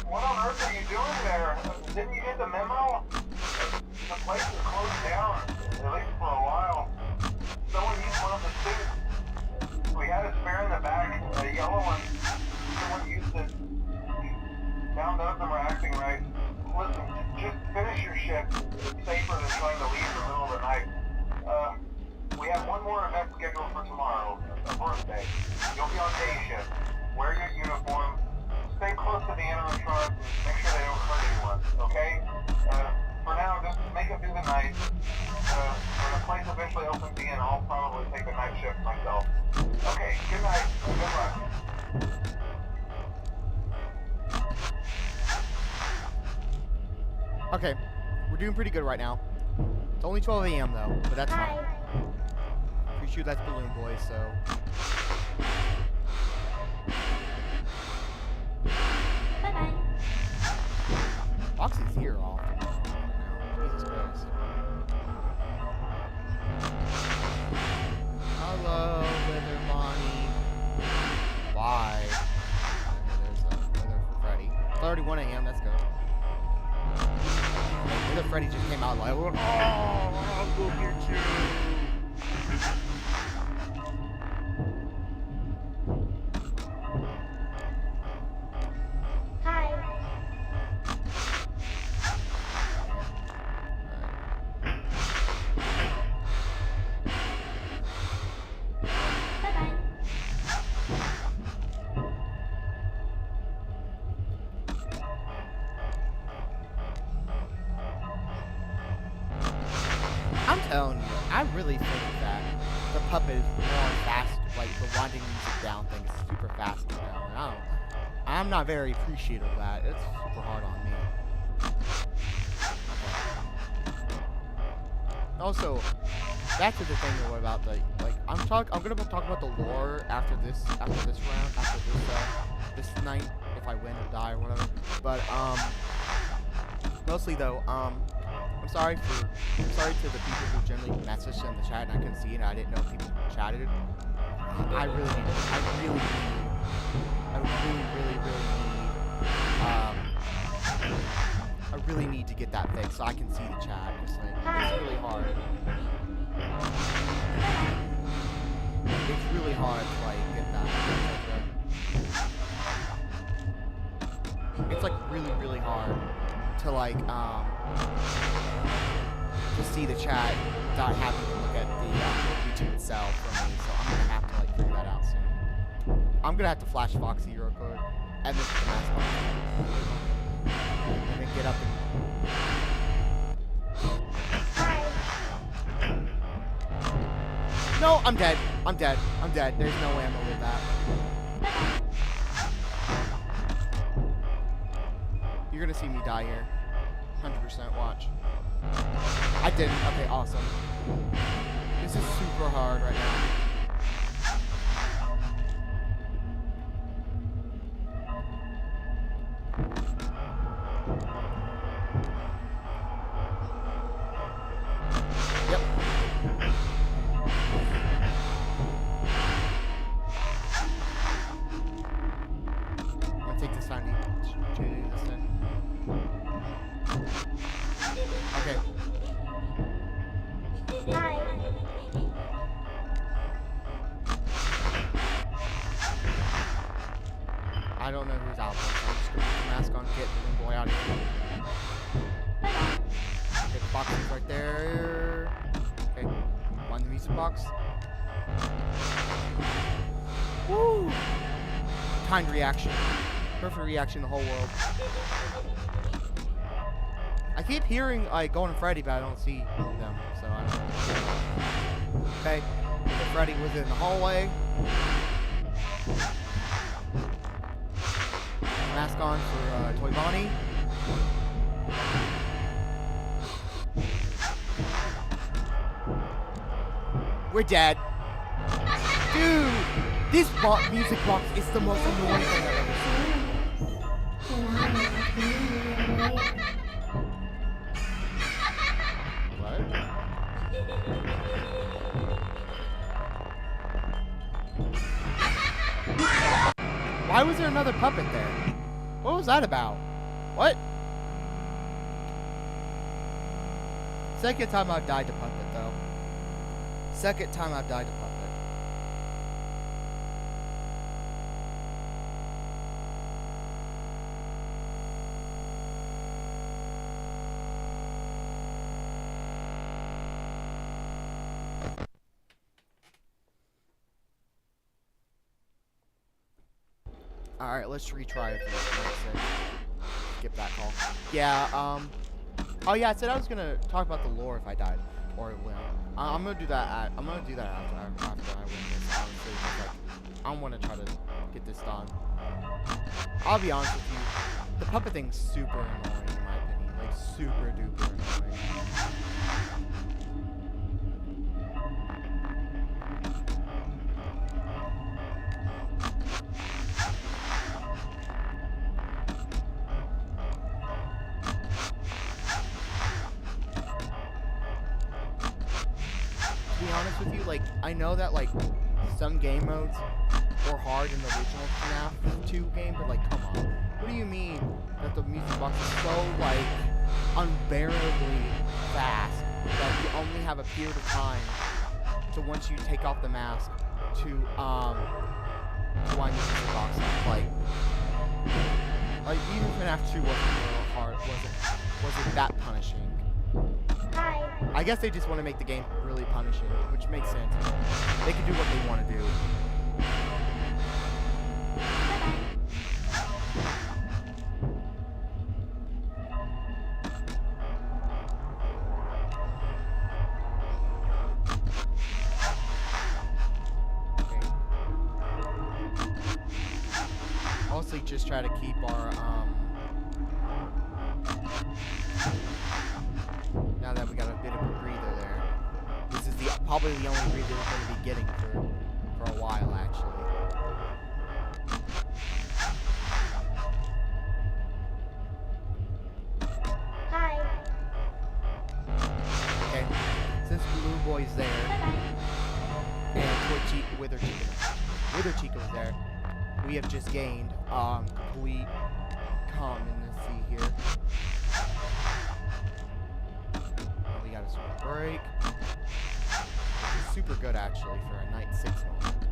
What on earth are you doing there? Didn't you get the memo? The place is closed down, at least for a while. Someone used one of the suits. We had a spare in the back, a yellow one. Someone used it. Now none of them are acting right. Listen, just finish your shift. It's safer than trying to leave in the middle of the night. We have one more event scheduled for tomorrow, a birthday. You'll be on day shift. Wear your uniform. Stay close to the animatronics. Make sure they don't hurt anyone, okay? For now, just make it through the night. When the place eventually opens again, I'll probably take the night shift myself. Okay, good night. Good luck. Okay, we're doing pretty good right now. It's only 12 a.m. though, but that's fine. Pretty sure that's Balloon Boy, so. ear off. Jesus Christ. Hello, Wither Monty. Bye. There's Wither Freddy. It's already 1 a.m. Let's go. Wither Freddy just came out like, oh, I'll go get you. I'm telling you, I really think that the puppet is more fast, like the winding music down thing is super fast now. And I'm not very appreciative of that. It's super hard on me. Okay. Also, back to the thing about the I'm gonna talk about the lore after this round, after this night, if I win or die or whatever. But mostly though, I'm sorry to the people who generally messaged in the chat and I couldn't see it and I didn't know if people chatted. I really need to get that fixed so I can see the chat. It's really hard. It's really hard to get that. It's really hard to to see the chat without having to look at the YouTube itself for me, so I'm gonna have to figure that out soon. I'm gonna have to flash Foxy real quick, and then the mask on, and then get up and... No, I'm dead. I'm dead. There's no way I'm gonna live that. You're gonna see me die here. 100% watch. I didn't. Okay, awesome. This is super hard right now. Yep. I'm gonna take this time to do this then. Okay. I don't know who's out there, so I'm just gonna put the mask on and get the boy out of here. Okay, the box is right there. Okay, on the music box. Woo! Timed reaction. Perfect reaction in the whole world. I keep hearing Golden Freddy, but I don't see them, so I don't know. Okay, Freddy was in the hallway. Mask on for Toy Bonnie. We're dead. Dude, this music box is the most annoying thing I've ever seen. What? Why was there another puppet there? What was that about? What? Second time I've died to puppet, though. Second time I've died to puppet. Alright, let's retry it. Skip that call. Yeah, oh yeah, I said I was gonna talk about the lore if I died. Or win. I'm gonna do that after I win this, honestly. I wanna try to get this done. I'll be honest with you, the puppet thing's super annoying in my opinion. Super duper annoying. honest with you, like, I know that, like, some game modes were hard in the original FNAF 2 game, but, like, come on. What do you mean that the music box is so, like, unbearably fast that you only have a period of time to, once you take off the mask, to wind the music box up? Like, even FNAF 2 wasn't real hard, wasn't that punishing. Hi. I guess they just want to make the game really punishing, which makes sense. They can do what they want to do. Okay. Mostly just try to keep our, now that we got a bit of a breather there. This is probably the only breather we're going to be getting for a while, actually. Hi. Okay, since Blue Boy's there, and Wither Chica was there, we have just gained complete competency here. We got a super break, which is super good actually for a night 6 moment.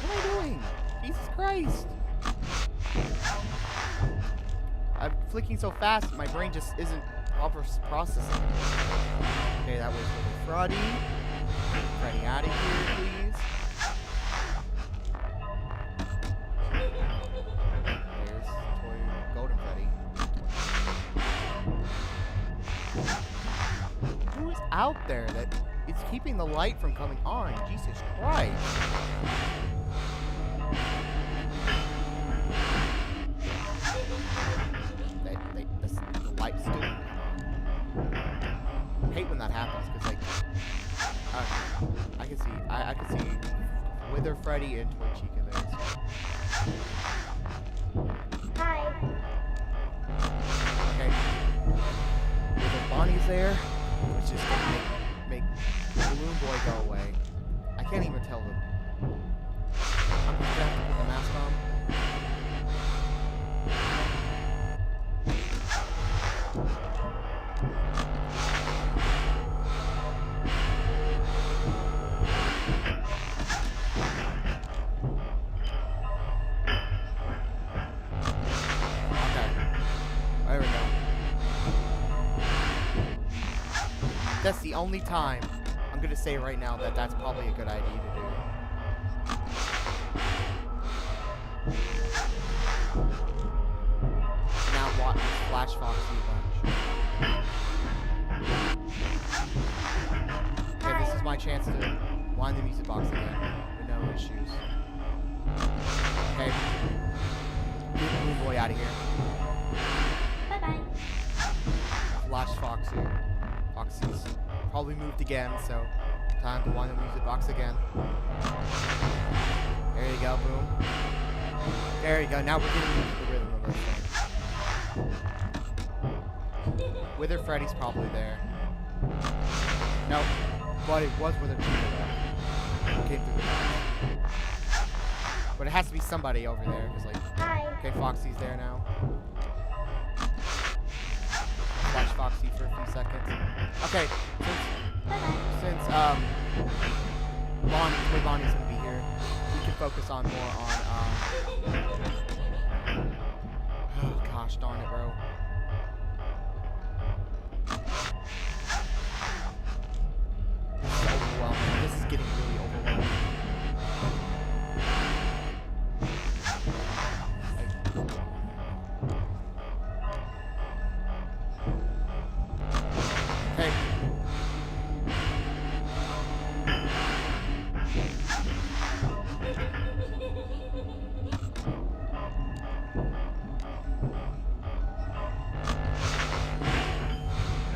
What am I doing? Jesus Christ! I'm flicking so fast, my brain just isn't processing. Okay, that was Freddy. Freddy out of here, please. There's Toy Golden Freddy. Who is out there that is keeping the light from coming on? Jesus Christ. The light's still on. I hate when that happens, because, like, I can see Wither Freddy and Toy Chica there. Hi. Okay. Wither Bonnie's there, which is gonna make Balloon Boy go away. I can't even tell them. I'm just gonna have to put the mask on. There we go. That's the only time I'm gonna say right now that that's probably a good idea to do. Now watch Flash Foxy a bunch. Okay, this is my chance to wind the music box again with no issues. Okay. Get the Blue Boy out of here. Bye-bye. Flash Foxy's probably moved again, so time to wind the music box again. There you go, boom. There you go, now we're getting into the rhythm of this thing. Wither Freddy's probably there. Nope, but it was Wither Chica though. Came through the back. But it has to be somebody over there, because, like, Hi. okay, Foxy's there now. Flash Foxy for a few seconds. Okay, since Bonnie's gonna be here, we can focus on more on oh gosh darn it, bro. This is overwhelming. This is getting really overwhelming. Okay.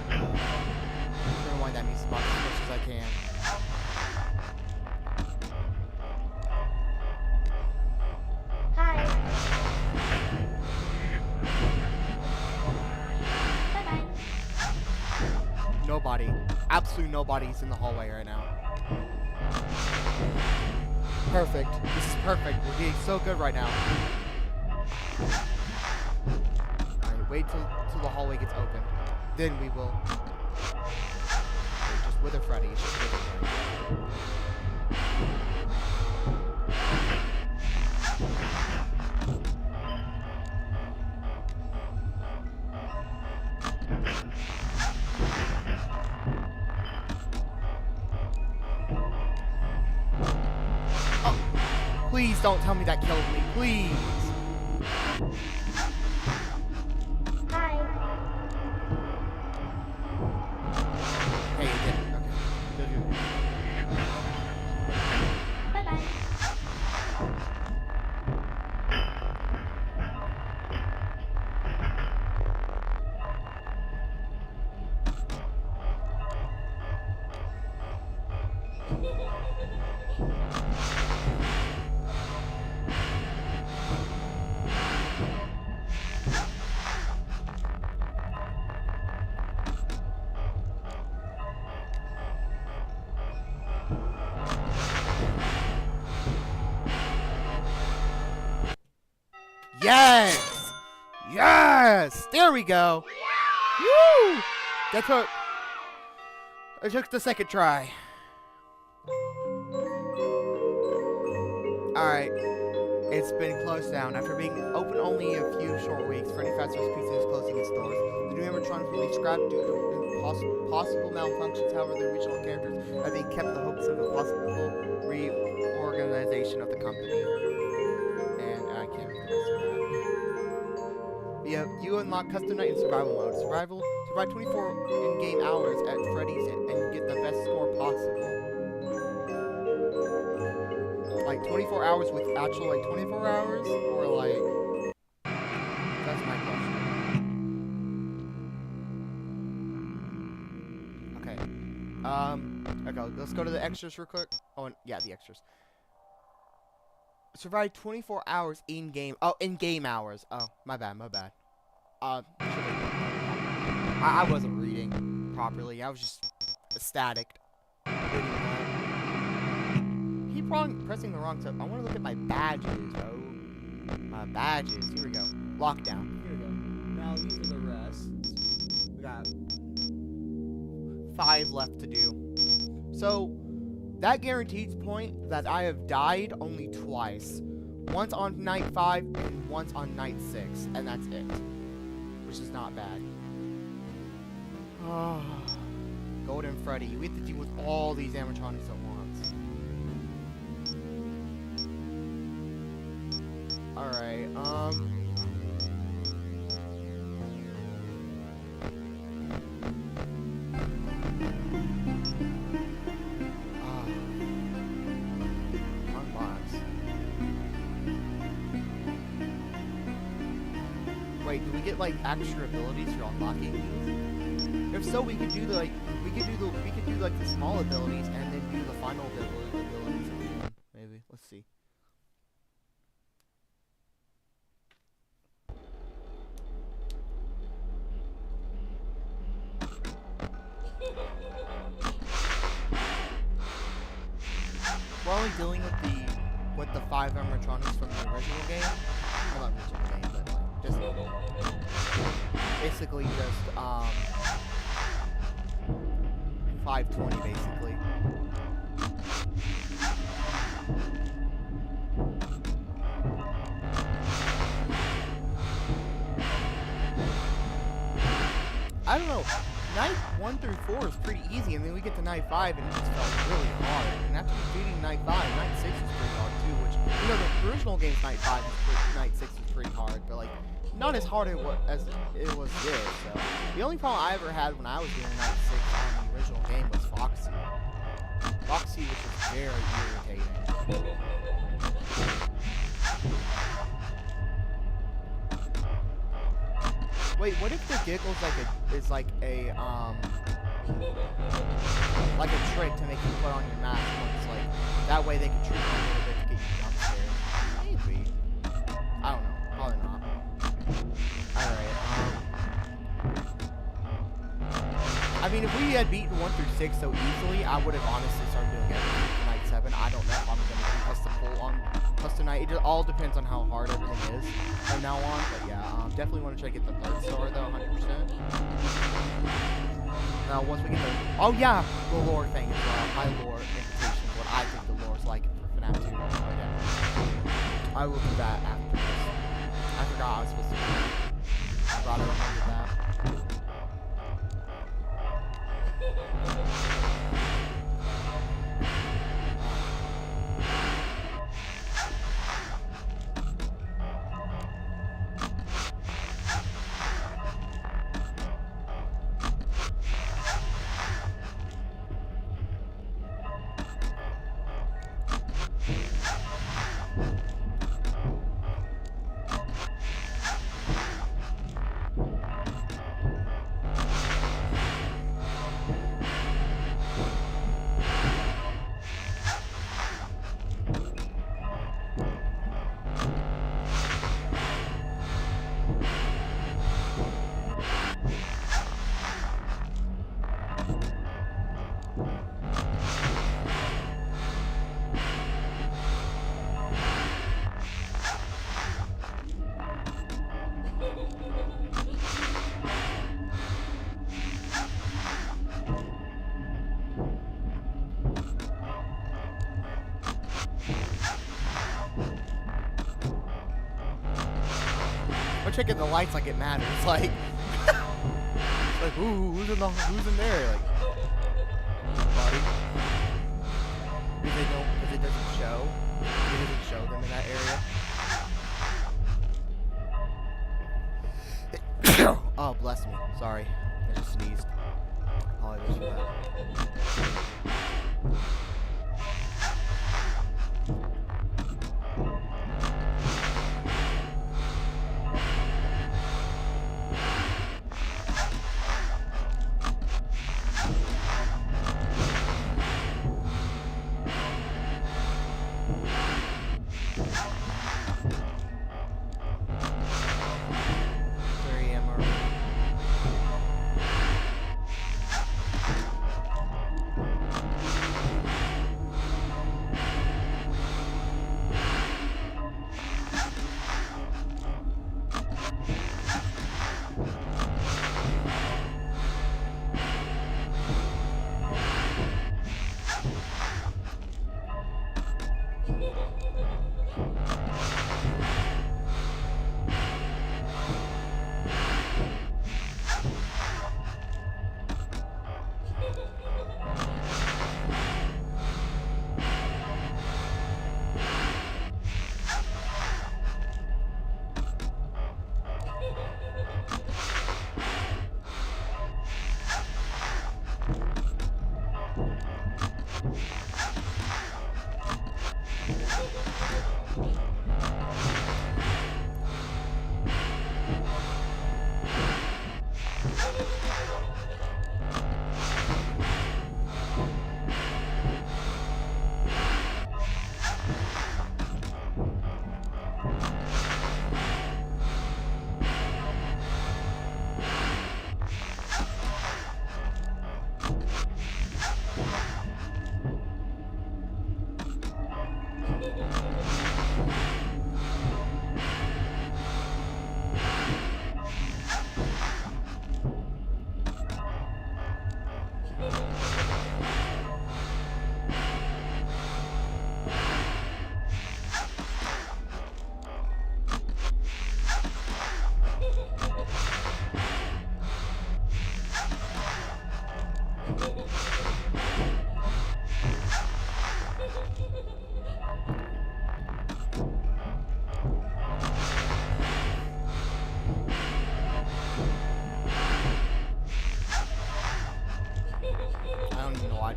I'm gonna wind that music box as much as I can. Hi. Bye-bye. Nobody. Absolutely nobody's in the hallway right now. Perfect. This is perfect. We're getting so good right now. Alright, wait till the hallway gets open. Then we will. Wait, just wither Freddy. It's just wither Freddy. Please don't tell me that killed me, please. Hi. Hey, you did. Okay. Good. Bye-bye. Yes! Yes! There we go! Woo! It took the second try. Alright. It's been closed down. After being open only a few short weeks, Freddy Fazbear's Pizza is closing its doors. The new animatronics will be scrapped due to possible malfunctions. However, the original characters are being kept in the hopes of a possible reorganization of the company. And I can't read the rest of that. You unlock custom night and survival mode. Survive 24 in-game hours at Freddy's and get the best score possible. Like 24 hours with actual like 24 hours, or like that's my question. Okay. Okay, let's go to the extras real quick. Oh, and, yeah, the extras. Survive 24 hours in-game. Oh, in-game hours. Oh, my bad. I wasn't reading properly. I was just ecstatic. Keep pressing the wrong stuff. I want to look at my badges, bro. My badges. Here we go. Lockdown. Here we go. Now these are the rest. We got 5 left to do. So, that guarantees point that I have died only twice. Once on night 5 and once on night 6. And that's it. Which is not bad. Oh, Golden Freddy. We have to deal with all these animatronics at once. Alright, wait, do we get like extra abilities for unlocking these? If so, we could do the we could do like the small abilities and then do the final abilities at the end. Maybe. Let's see. We're only dealing with the 5 animatronics from the original game. Well, not original game, but like just basically just 520 basically. I don't know. Night 1 through 4 is pretty easy, and then we get to night 5 and it just felt really hard. And after defeating night 5, night 6 is pretty hard too, which, you know, the original game's night 5 is night 6 is pretty hard, but like, not as hard as it was this, so. The only problem I ever had when I was doing night 6 on the original game was Foxy. Foxy, which was very irritating. Wait, what if the giggle's is like a trick to make you put on your mask once, like, that way they can trick you a little bit to get you jump scared. Maybe. I don't know. Probably not. Alright, I mean, if we had beaten 1 through 6 so easily, I would have honestly started doing everything for night 7. I don't know if I'm going to do custom full on custom night. It just all depends on how hard everything is from now on. But yeah, definitely want to try to get the 3rd star though, 100%. Now, once we get the... Oh yeah, the lore thing as well. My lore invitation is what I think the lore is like for FNAF 2. Oh, yeah. I will do that after this. I forgot I was supposed to do that. I thought I remembered that. I'm checking the lights like it matters. Like, like, ooh, who's in there? Like, buddy. Because they don't, because it doesn't show. It doesn't show them in that area. Oh, bless me. Sorry, I just sneezed. Apologies for that.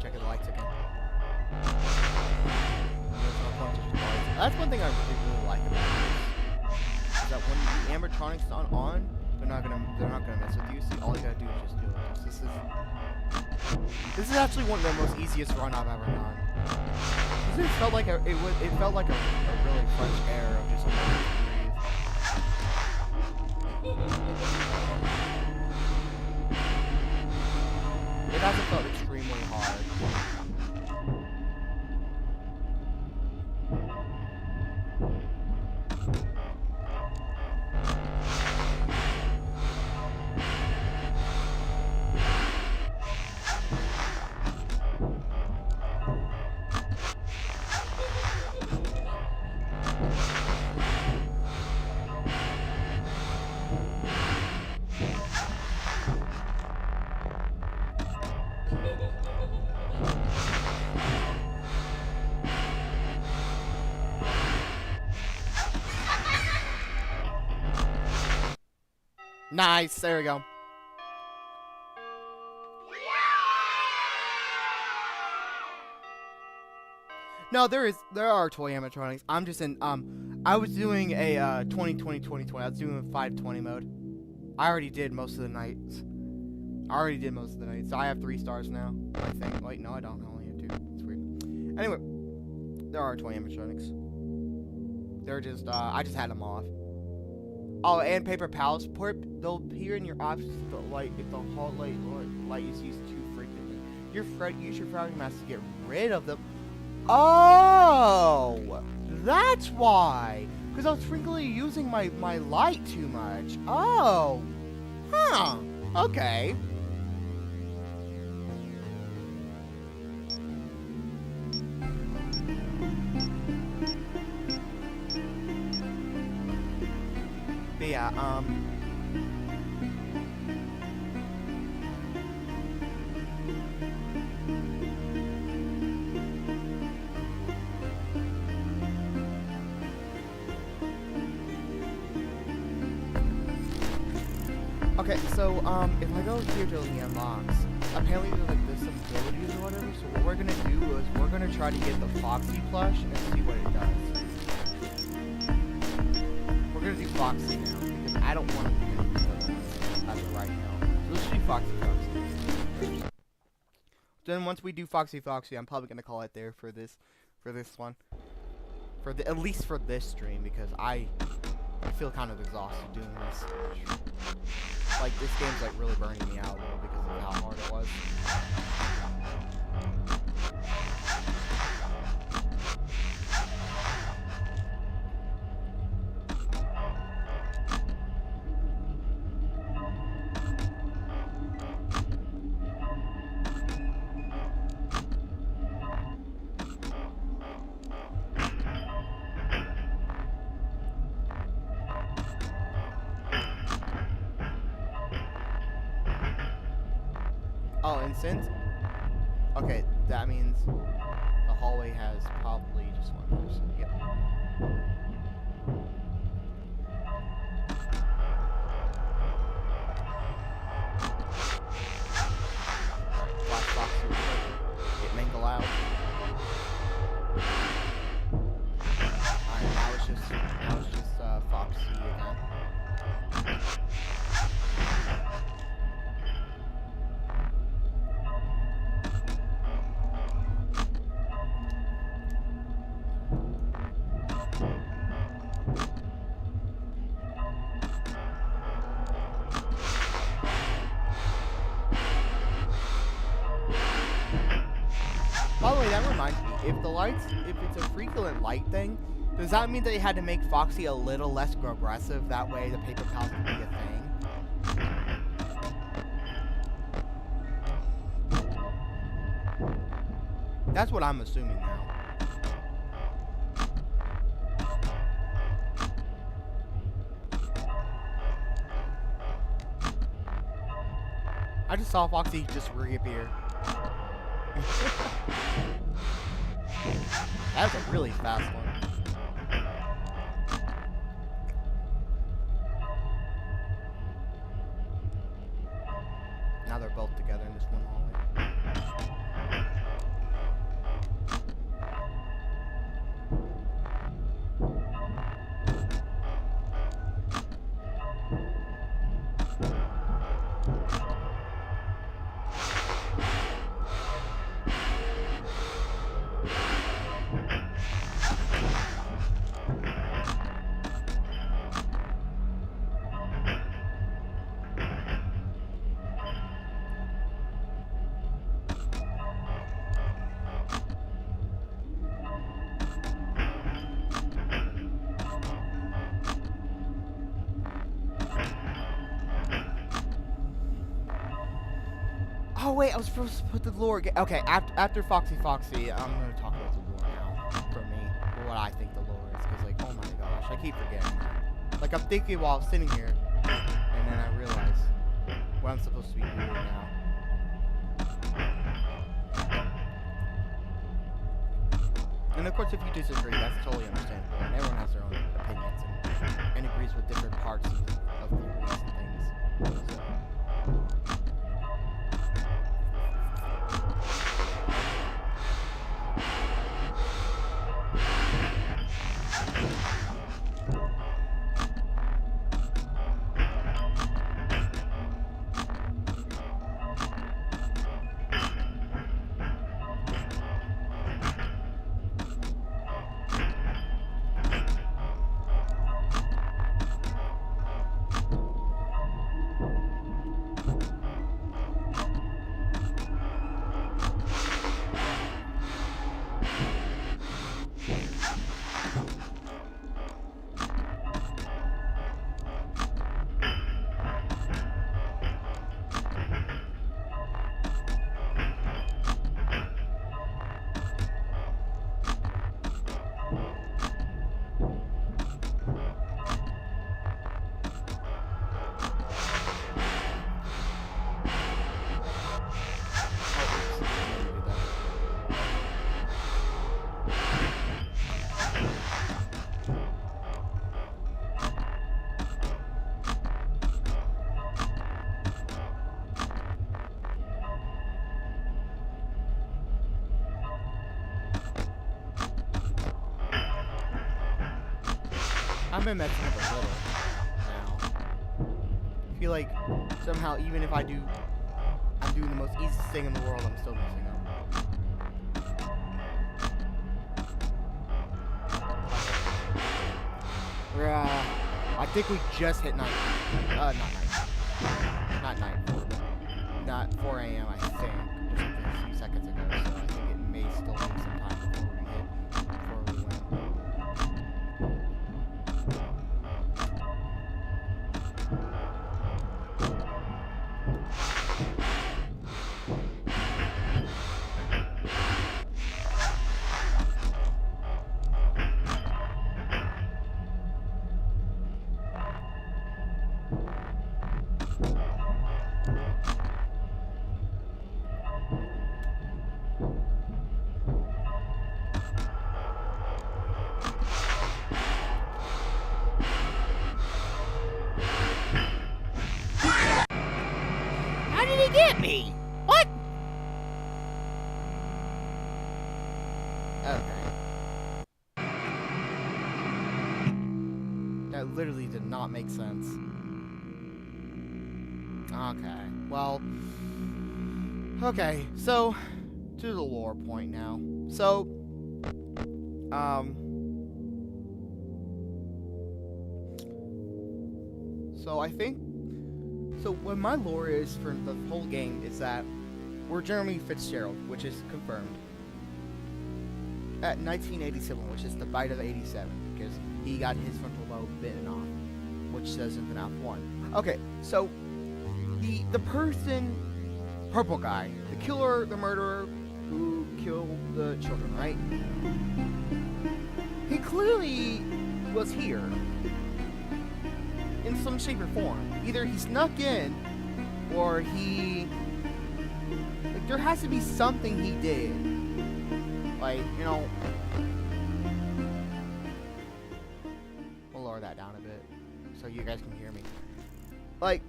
Checking the lights again. That's one thing I really like about this. Is that when the animatronics aren't on, they're not gonna mess with you. See, all you gotta do is just do it. This is actually one of the most easiest run I've ever done. It felt like it felt like a really fresh air of just a moment to breathe. Nice. There we go. No, there are toy animatronics. I'm just in I was doing a 2020. I was doing a 520 mode. I already did most of the nights. So I have 3 stars now. I think. Wait, no, I don't. I only have 2. It's weird. Anyway, there are toy animatronics. They're just I just had them off. Oh, and paper pals. They'll appear in your options if the hall light is used too frequently. Use your frowning mask to get rid of them. Oh, that's why. Because I was frequently using my light too much. Oh, huh. Okay. But yeah, okay, so, if I go here to the unlocks, apparently there's some abilities or whatever, so what we're gonna do is we're gonna try to get the Foxy plush and see what it does. We're gonna do Foxy now, because I don't want to do anything as of right now. So let's do Foxy first. Then once we do Foxy, I'm probably gonna call it there for this one. At least for this stream, because I feel kind of exhausted doing this. Like, this game's like really burning me out a little because of how hard it was. Oh, and since... Okay, that means the hallway has probably just one person. Yep. Black box real quick. Get Mingle out. Alright, now it's just Foxy again. By the way, that reminds me, if it's a frequent light thing, does that mean that they had to make Foxy a little less aggressive? That way the paper pals can be a thing? That's what I'm assuming now. I just saw Foxy just reappear. That was a really fast one. Now they're both together in this one hallway. Oh wait, I was supposed to put the lore again. Okay, after Foxy, I'm gonna talk about the lore now. For me, what I think the lore is, because like, oh my gosh, I keep forgetting that. Like, I'm thinking while I'm sitting here, and then I realize what I'm supposed to be doing now. And of course, if you disagree, that's totally understandable. And everyone has their own opinions and agrees with different parts of theories and things. been messing up a little now. I feel like somehow, even if I'm doing the most easiest thing in the world, I'm still messing up. I think we just hit night. Not night. Not night. Not 4 a.m. I think. Just a few seconds ago. So I think it may still be some time before we win. How did he get me? What? Okay. That literally did not make sense. Okay. Well. Okay. So, to the lore point now. So, So I think. So what my lore is for the whole game is that we're Jeremy Fitzgerald, which is confirmed. At 1987, which is the bite of 87, because he got his frontal lobe bitten off, which says in FNAF 1. Okay, so the person, purple guy, the killer, the murderer who killed the children, right? He clearly was here in some shape or form. Either he snuck in, or he... Like, there has to be something he did. Like, you know... We'll lower that down a bit, so you guys can hear me. Like...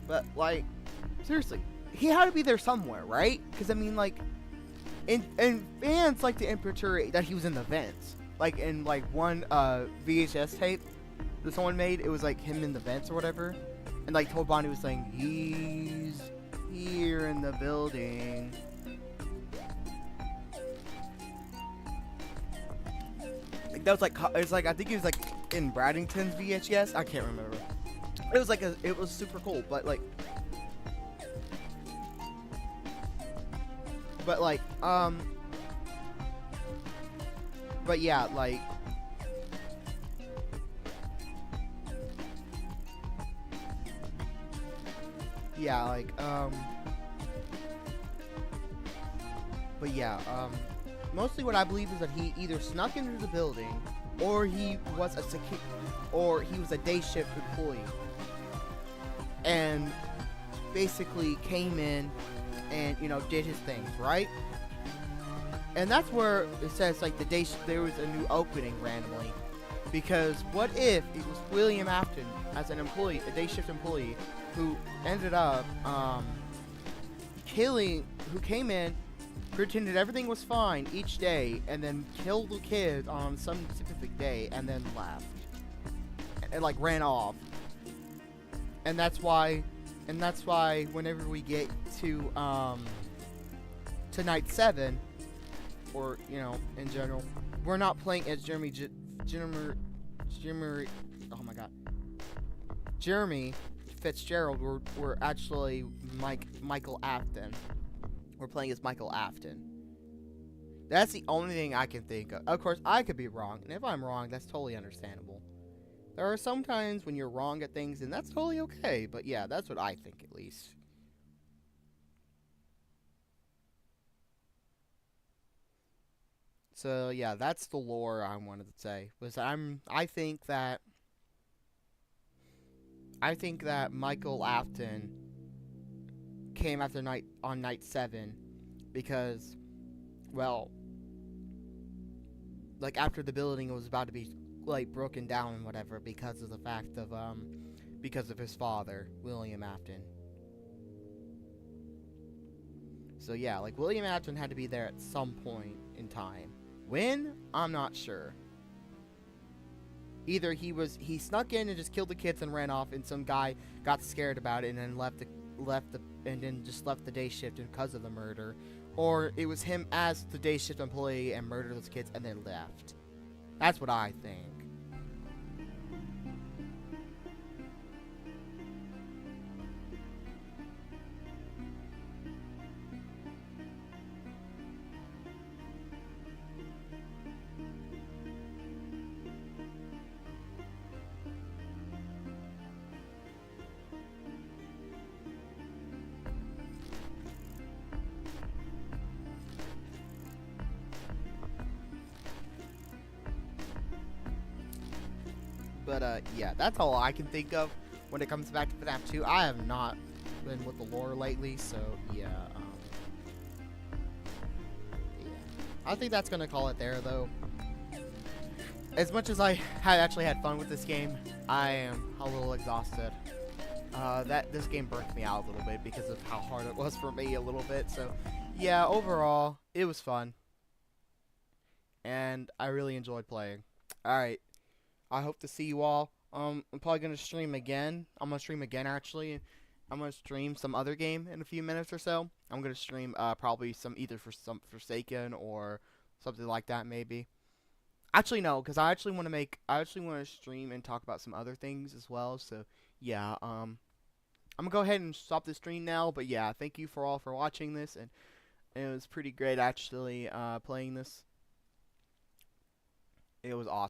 But, like... Seriously, he had to be there somewhere, right? Because, I mean, like... And fans like to interpret that he was in the vents. Like in like one VHS tape that someone made, it was like him in the vents or whatever. And like told Bonnie was saying, he's here in the building. Like that was like, it was like, I think it was like in Braddington's VHS. I can't remember. It was like it was super cool, but like, but yeah, like, yeah, like, but yeah, mostly what I believe is that he either snuck into the building, or he was a day shift employee, and basically came in and, you know, did his things, right? And that's where it says, like, there was a new opening randomly. Because what if it was William Afton as an employee, a day shift employee, who ended up, who came in, pretended everything was fine each day, and then killed the kid on some specific day, and then left. And like, ran off. And that's why whenever we get to night 7, or, you know, in general, we're not playing as Jeremy Fitzgerald. We're actually Michael Afton. We're playing as Michael Afton. That's the only thing I can think of. Of course, I could be wrong, and if I'm wrong, that's totally understandable. There are some times when you're wrong at things, and that's totally okay, but yeah, that's what I think, at least. So yeah, that's the lore I wanted to say. I think that Michael Afton came after night 7 because, well, like, after the building was about to be, like, broken down and whatever, because of the fact of because of his father, William Afton. So yeah, like William Afton had to be there at some point in time. When? I'm not sure. Either he snuck in and just killed the kids and ran off, and some guy got scared about it and then left the day shift because of the murder, or it was him as the day shift employee and murdered those kids and then left. That's what I think. But yeah, that's all I can think of when it comes back to FNAF 2. I have not been with the lore lately, so yeah. Yeah. I think that's gonna call it there, though. As much as I actually had fun with this game, I am a little exhausted. This game burnt me out a little bit because of how hard it was for me a little bit. So yeah, overall, it was fun, and I really enjoyed playing. All right. I hope to see you all. I'm probably gonna stream again. I'm gonna stream again actually. I'm gonna stream some other game in a few minutes or so. I'm gonna stream probably either for some Forsaken or something like that maybe. Actually no, because I actually want to stream and talk about some other things as well. So yeah, I'm gonna go ahead and stop the stream now. But yeah, thank you for watching this, and it was pretty great actually playing this. It was awesome.